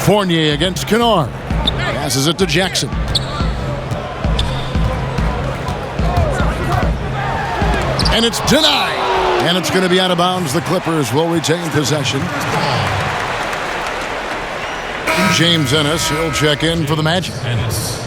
Fournier against Kennard. Passes it to Jackson. And it's denied. And it's going to be out of bounds. The Clippers will retain possession. James Ennis, he'll check in for the Magic. Ennis.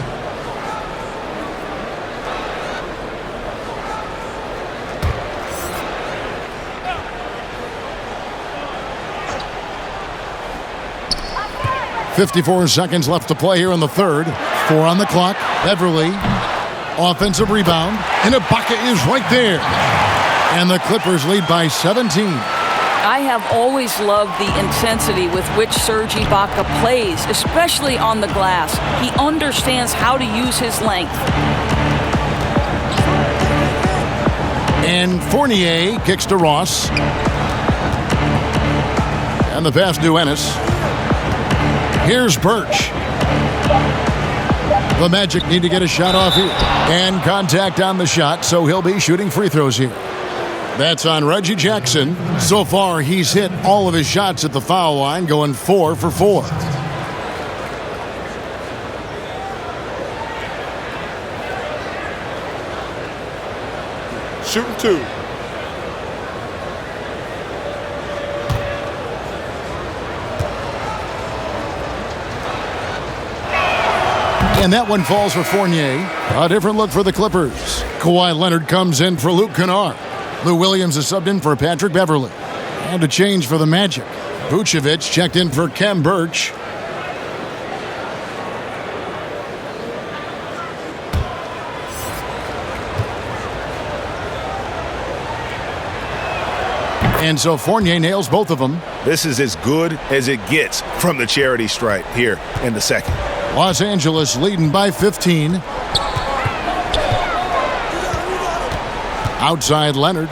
.54 seconds left to play here in the third. 4 on the clock. Beverly. Offensive rebound. And Ibaka is right there. And the Clippers lead by 17. I have always loved the intensity with which Serge Ibaka plays, especially on the glass. He understands how to use his length. And Fournier kicks to Ross. And the pass to Ennis. Here's Birch. The Magic need to get a shot off here. And contact on the shot, so he'll be shooting free throws here. That's on Reggie Jackson. So far, he's hit all of his shots at the foul line, going 4 for 4. Shooting 2. And that one falls for Fournier. A different look for the Clippers. Kawhi Leonard comes in for Luke Kennard. Lou Williams is subbed in for Patrick Beverly. And a change for the Magic. Vucevic checked in for Kem Birch. And so Fournier nails both of them. This is as good as it gets from the charity stripe here in the second. Los Angeles leading by 15. Outside Leonard.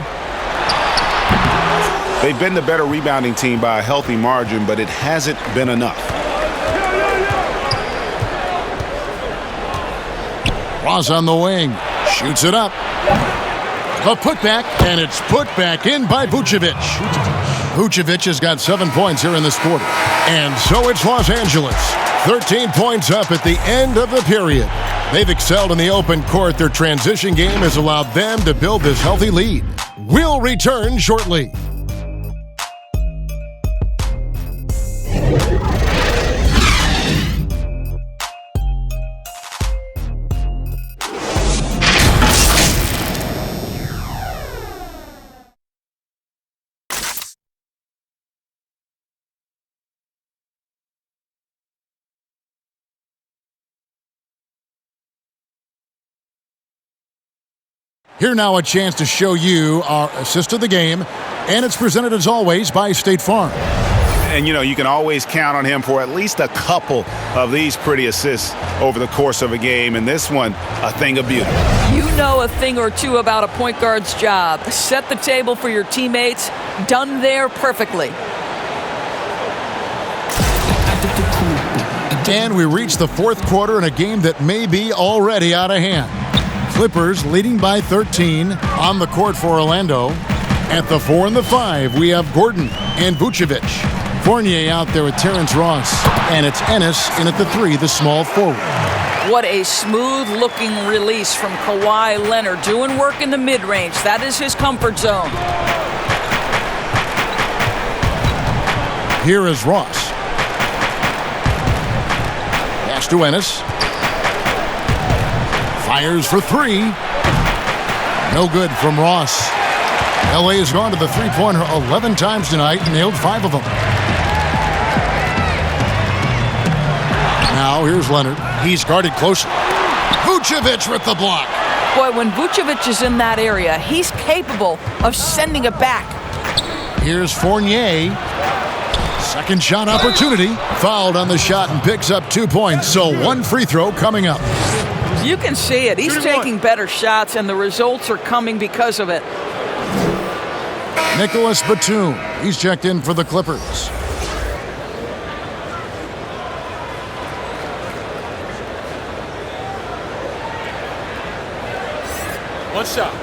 They've been the better rebounding team by a healthy margin, but it hasn't been enough. Ross on the wing. Shoots it up. The putback, and it's put back in by Vucevic. Vucevic has got 7 points here in this quarter. And so it's Los Angeles. 13 points up at the end of the period. They've excelled in the open court. Their transition game has allowed them to build this healthy lead. We'll return shortly. Here now a chance to show you our assist of the game, and it's presented as always by State Farm. And you know, you can always count on him for at least a couple of these pretty assists over the course of a game, and this one, a thing of beauty. You know a thing or two about a point guard's job. Set the table for your teammates. Done there perfectly. And we reach the fourth quarter in a game that may be already out of hand. Clippers leading by 13 on the court for Orlando. At the 4 and the 5, we have Gordon and Vucevic. Fournier out there with Terence Ross. And it's Ennis in at the 3, the small forward. What a smooth-looking release from Kawhi Leonard. Doing work in the mid-range. That is his comfort zone. Here is Ross. Pass to Ennis. Fires for 3. No good from Ross. LA has gone to the three-pointer 11 times tonight and nailed 5 of them. Now here's Leonard. He's guarded closely. Vucevic with the block. Boy, when Vucevic is in that area, he's capable of sending it back. Here's Fournier. Second shot opportunity. Fouled on the shot and picks up 2 points. So 1 free throw coming up. You can see it. He's taking better shots, and the results are coming because of it. Nicholas Batum. He's checked in for the Clippers. One shot.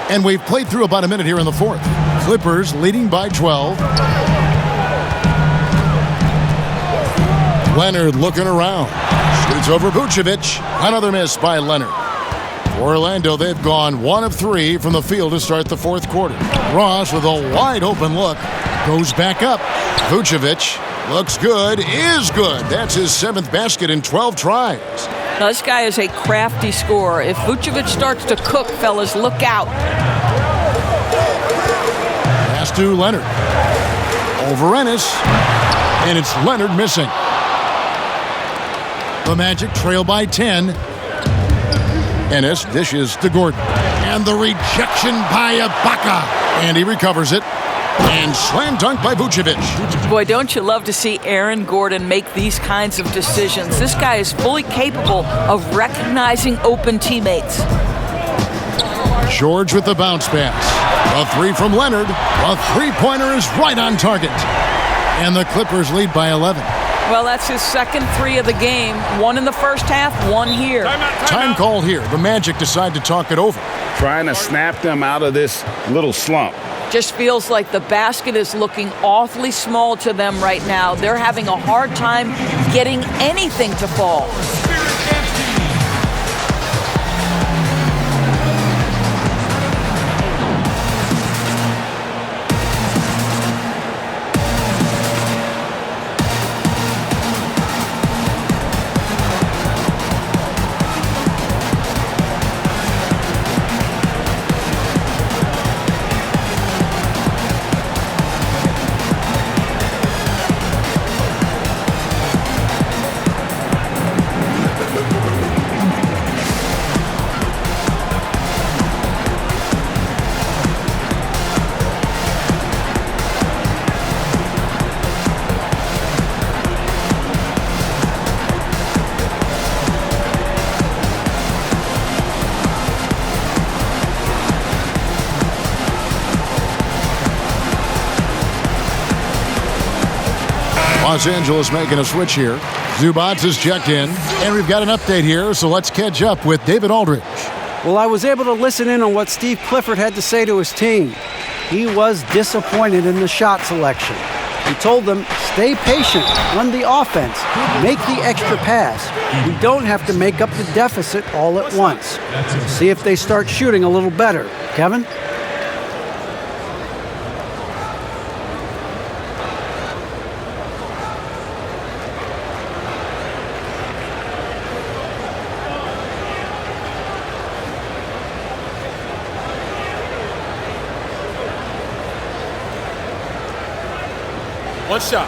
And we've played through about a minute here in the fourth. Clippers leading by 12. Leonard looking around. Shoots over Vucevic. Another miss by Leonard. For Orlando, they've gone 1 of 3 from the field to start the fourth quarter. Ross with a wide open look. Goes back up. Vucevic looks good, is good. That's his 7th basket in 12 tries. Now, this guy is a crafty scorer. If Vucevic starts to cook, fellas, look out. Pass to Leonard. Over Ennis. And it's Leonard missing. The Magic trail by 10. Ennis dishes to Gordon. And the rejection by Ibaka. And he recovers it. And slam dunk by Vucevic. Boy, don't you love to see Aaron Gordon make these kinds of decisions. This guy is fully capable of recognizing open teammates. George with the bounce pass. A 3 from Leonard. A three-pointer is right on target. And the Clippers lead by 11. Well, that's his second 3 of the game. 1 in the first half, 1 here. Time call here. The Magic decide to talk it over. Trying to snap them out of this little slump. Just feels like the basket is looking awfully small to them right now. They're having a hard time getting anything to fall. Los Angeles making a switch here. Zubats is checked in, and we've got an update here, so let's catch up with David Aldridge. Well, I was able to listen in on what Steve Clifford had to say to his team. He was disappointed in the shot selection. He told them, stay patient, run the offense, make the extra pass. We don't have to make up the deficit all at once. See if they start shooting a little better. Kevin? One shot.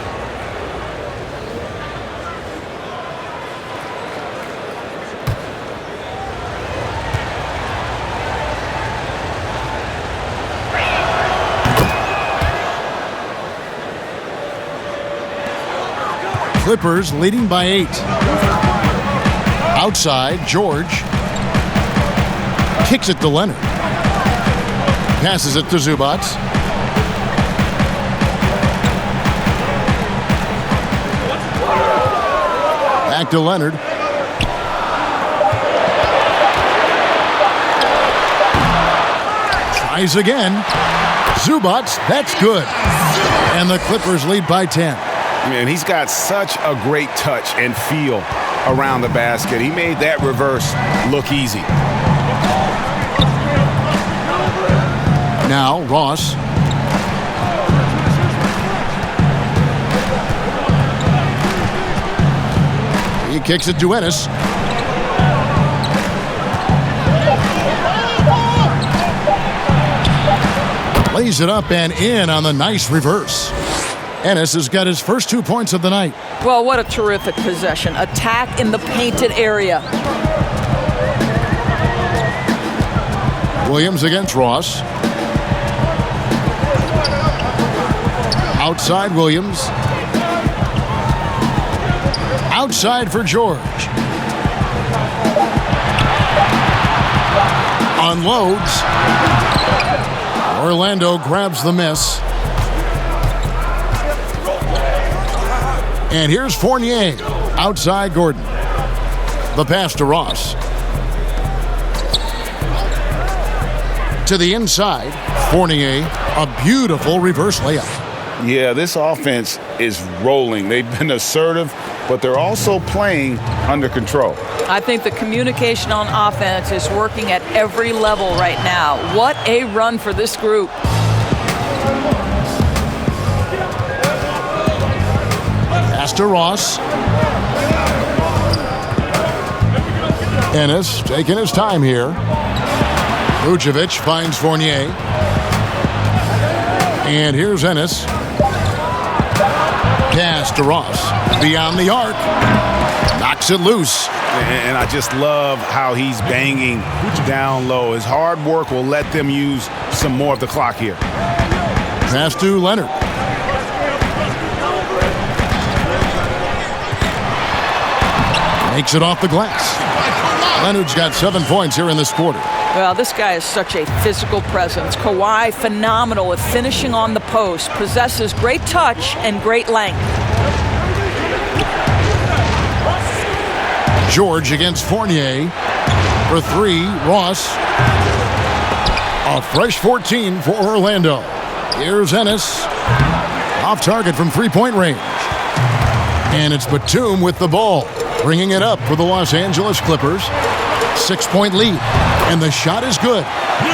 Clippers leading by 8. Outside, George kicks it to Leonard. Passes it to Zubats. Back to Leonard. Tries again. Zubats, that's good. And the Clippers lead by 10. Man, he's got such a great touch and feel around the basket. He made that reverse look easy. Now, Ross. He kicks it to Ennis. Lays it up and in on the nice reverse. Ennis has got his first 2 points of the night. Well, what a terrific possession. Attack in the painted area. Williams against Ross. Outside Williams. Outside for George. Unloads. Orlando grabs the miss. And here's Fournier. Outside Gordon. The pass to Ross. To the inside. Fournier. A beautiful reverse layup. Yeah, this offense is rolling. They've been assertive, but they're also playing under control. I think the communication on offense is working at every level right now. What a run for this group. Pass to Ross. Ennis taking his time here. Vucevic finds Fournier. And here's Ennis. Pass to Ross. Beyond the arc. Knocks it loose. And I just love how he's banging down low. His hard work will let them use some more of the clock here. Pass to Leonard. Makes it off the glass. Leonard's got 7 points here in this quarter. Well, this guy is such a physical presence. Kawhi, phenomenal at finishing on the post. Possesses great touch and great length. George against Fournier. For 3, Ross. A fresh 14 for Orlando. Here's Ennis. Off target from three-point range. And it's Batum with the ball. Bringing it up for the Los Angeles Clippers. 6-point lead. And the shot is good.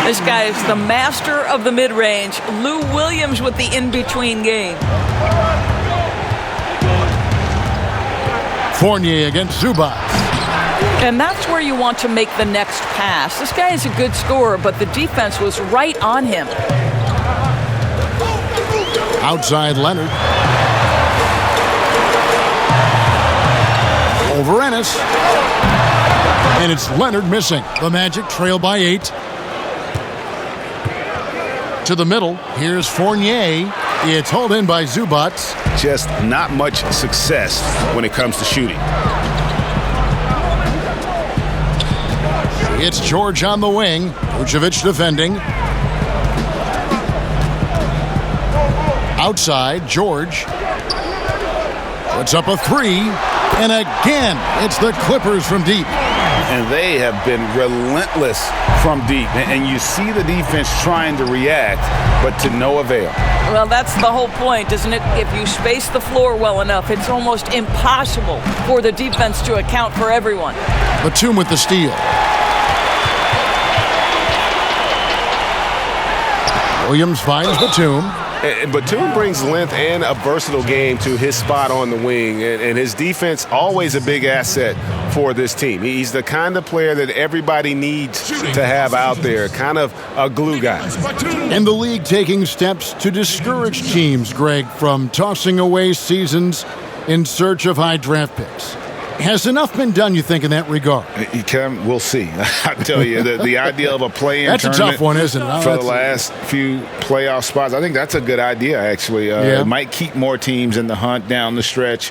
This guy is the master of the mid-range. Lou Williams with the in-between game. Fournier against Zubats. And that's where you want to make the next pass. This guy is a good scorer, but the defense was right on him. Outside Leonard. Over Ennis. And it's Leonard missing. The Magic trail by 8. To the middle. Here's Fournier. It's hauled in by Zubats. Just not much success when it comes to shooting. It's George on the wing. Vucevic defending. Outside, George. Puts up a three, and again, it's the Clippers from deep. And they have been relentless from deep. And you see the defense trying to react, but to no avail. Well, that's the whole point, isn't it? If you space the floor well enough, it's almost impossible for the defense to account for everyone. Batum with the steal. Williams finds Batum. And Batum brings length and a versatile game to his spot on the wing, and his defense always a big asset for this team. He's the kind of player that everybody needs to have out there, kind of a glue guy. And the league taking steps to discourage teams, Greg, from tossing away seasons in search of high draft picks. Has enough been done, you think, in that regard? We'll see. I tell you, the idea of a play-in that's tournament a tough one, isn't it? for the last few playoff spots, I think that's a good idea, actually. It might keep more teams in the hunt down the stretch.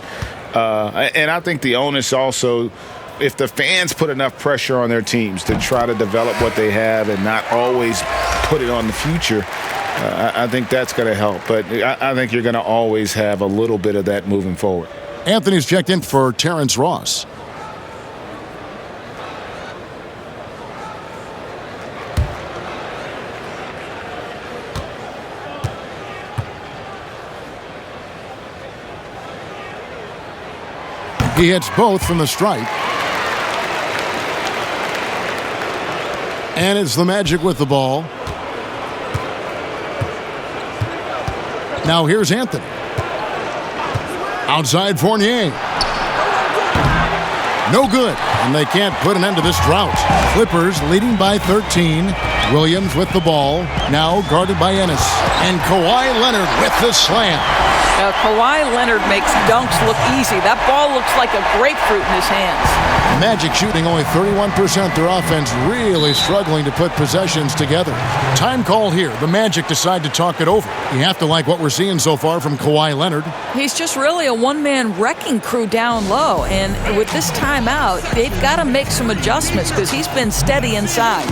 And I think the onus also, if the fans put enough pressure on their teams to try to develop what they have and not always put it on the future, I think that's going to help. But I think you're going to always have a little bit of that moving forward. Anthony's checked in for Terence Ross. He hits both from the stripe. And it's the Magic with the ball. Now here's Anthony. Outside Fournier. No good, and they can't put an end to this drought. Clippers leading by 13. Williams with the ball, now guarded by Ennis. And Kawhi Leonard with the slam. Kawhi Leonard makes dunks look easy. That ball looks like a grapefruit in his hands. Magic shooting only 31%. Their offense really struggling to put possessions together. Time call here. The Magic decide to talk it over. You have to like what we're seeing so far from Kawhi Leonard. He's just really a one-man wrecking crew down low. And with this timeout, they've got to make some adjustments because he's been steady inside.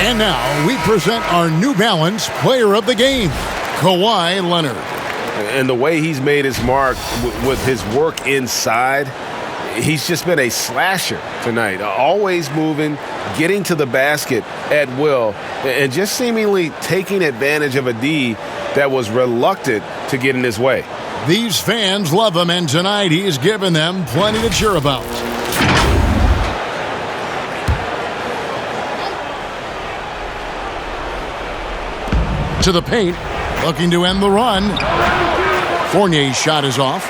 And now we present our New Balance Player of the Game, Kawhi Leonard. And the way he's made his mark with his work inside, he's just been a slasher tonight. Always moving, getting to the basket at will, and just seemingly taking advantage of a D that was reluctant to get in his way. These fans love him, and tonight he's given them plenty to cheer about. To the paint, looking to end the run. Fournier's shot is off.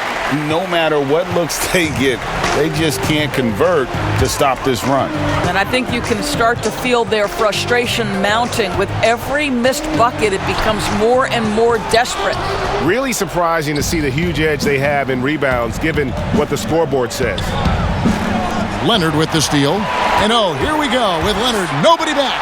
No matter what looks they get, they just can't convert to stop this run. And I think you can start to feel their frustration mounting. With every missed bucket, it becomes more and more desperate. Really surprising to see the huge edge they have in rebounds, given what the scoreboard says. Leonard with the steal. And oh, here we go with Leonard. Nobody back.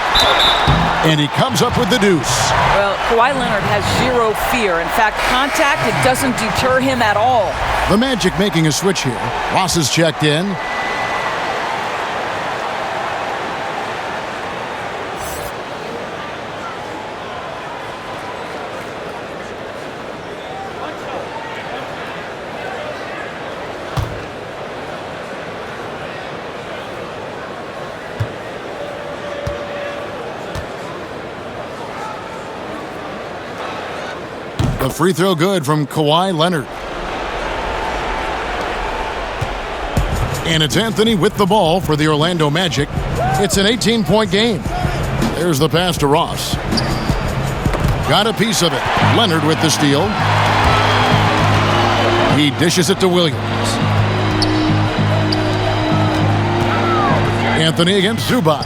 And he comes up with the deuce. Well, Kawhi Leonard has zero fear. In fact, contact, it doesn't deter him at all. The Magic making a switch here. Ross is checked in. The free throw good from Kawhi Leonard. And it's Anthony with the ball for the Orlando Magic. It's an 18-point game. There's the pass to Ross. Got a piece of it. Leonard with the steal. He dishes it to Williams. Anthony against Zubac.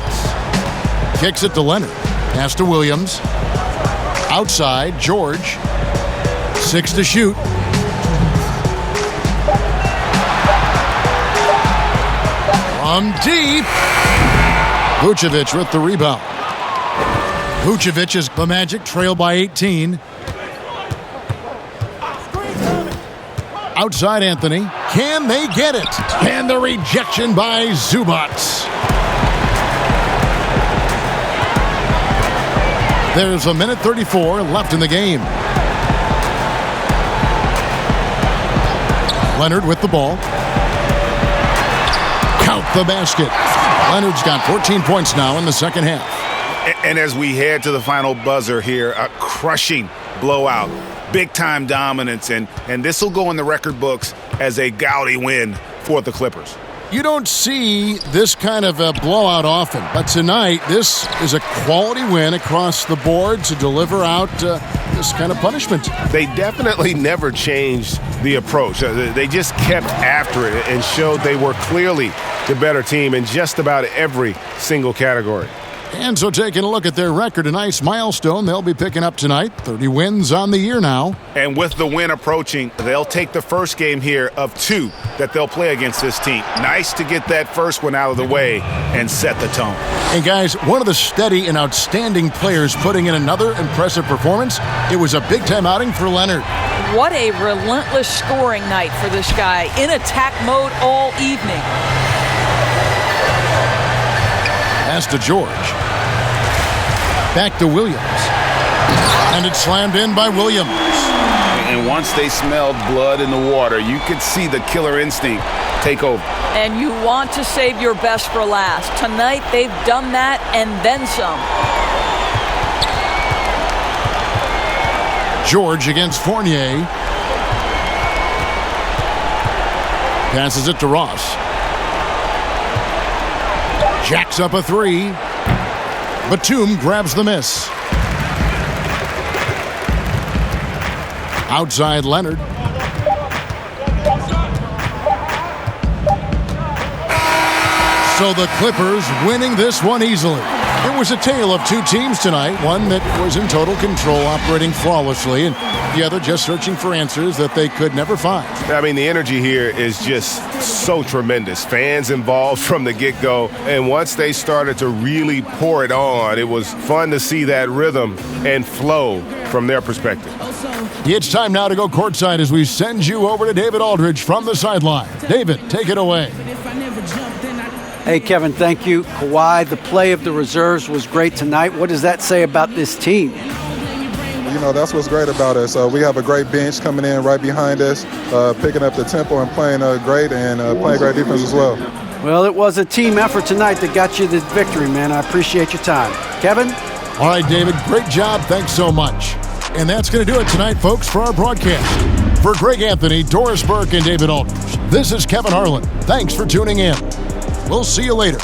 Kicks it to Leonard. Pass to Williams. Outside, George. 6 to shoot. From deep. Vucevic with the rebound. Vucevic is the Magic, trail by 18. Outside Anthony. Can they get it? And the rejection by Zubac. There's a minute 34 left in the game. Leonard with the ball. Count the basket. Leonard's got 14 points now in the second half. And as we head to the final buzzer here, a crushing blowout, big-time dominance, and this will go in the record books as a gaudy win for the Clippers. You don't see this kind of a blowout often, but tonight this is a quality win across the board to deliver out this kind of punishment. They definitely never changed the approach. They just kept after it and showed they were clearly the better team in just about every single category. And so taking a look at their record, a nice milestone they'll be picking up tonight. 30 wins on the year now. And with the win approaching, they'll take the first game here of 2 that they'll play against this team. Nice to get that first one out of the way and set the tone. And guys, one of the steady and outstanding players putting in another impressive performance. It was a big-time outing for Leonard. What a relentless scoring night for this guy. In attack mode all evening. Pass to George. Back to Williams. And it's slammed in by Williams. And once they smelled blood in the water, you could see the killer instinct take over. And you want to save your best for last. Tonight, they've done that and then some. George against Fournier. Passes it to Ross. Jacks up a 3. Batum grabs the miss. Outside Leonard. So the Clippers winning this one easily. It was a tale of 2 teams tonight. One that was in total control, operating flawlessly, and the other just searching for answers that they could never find. I mean, the energy here is just so tremendous. Fans involved from the get-go, and once they started to really pour it on, it was fun to see that rhythm and flow from their perspective. It's time now to go courtside as we send you over to David Aldridge from the sideline. David, take it away. Hey, Kevin, thank you. Kawhi, the play of the reserves was great tonight. What does that say about this team? You know, that's what's great about us. We have a great bench coming in right behind us, picking up the tempo and playing great and playing great defense as well. Well, it was a team effort tonight that got you the victory, man. I appreciate your time. Kevin? All right, David, great job. Thanks so much. And that's going to do it tonight, folks, for our broadcast. For Greg Anthony, Doris Burke, and David Aldridge, this is Kevin Harlan. Thanks for tuning in. We'll see you later.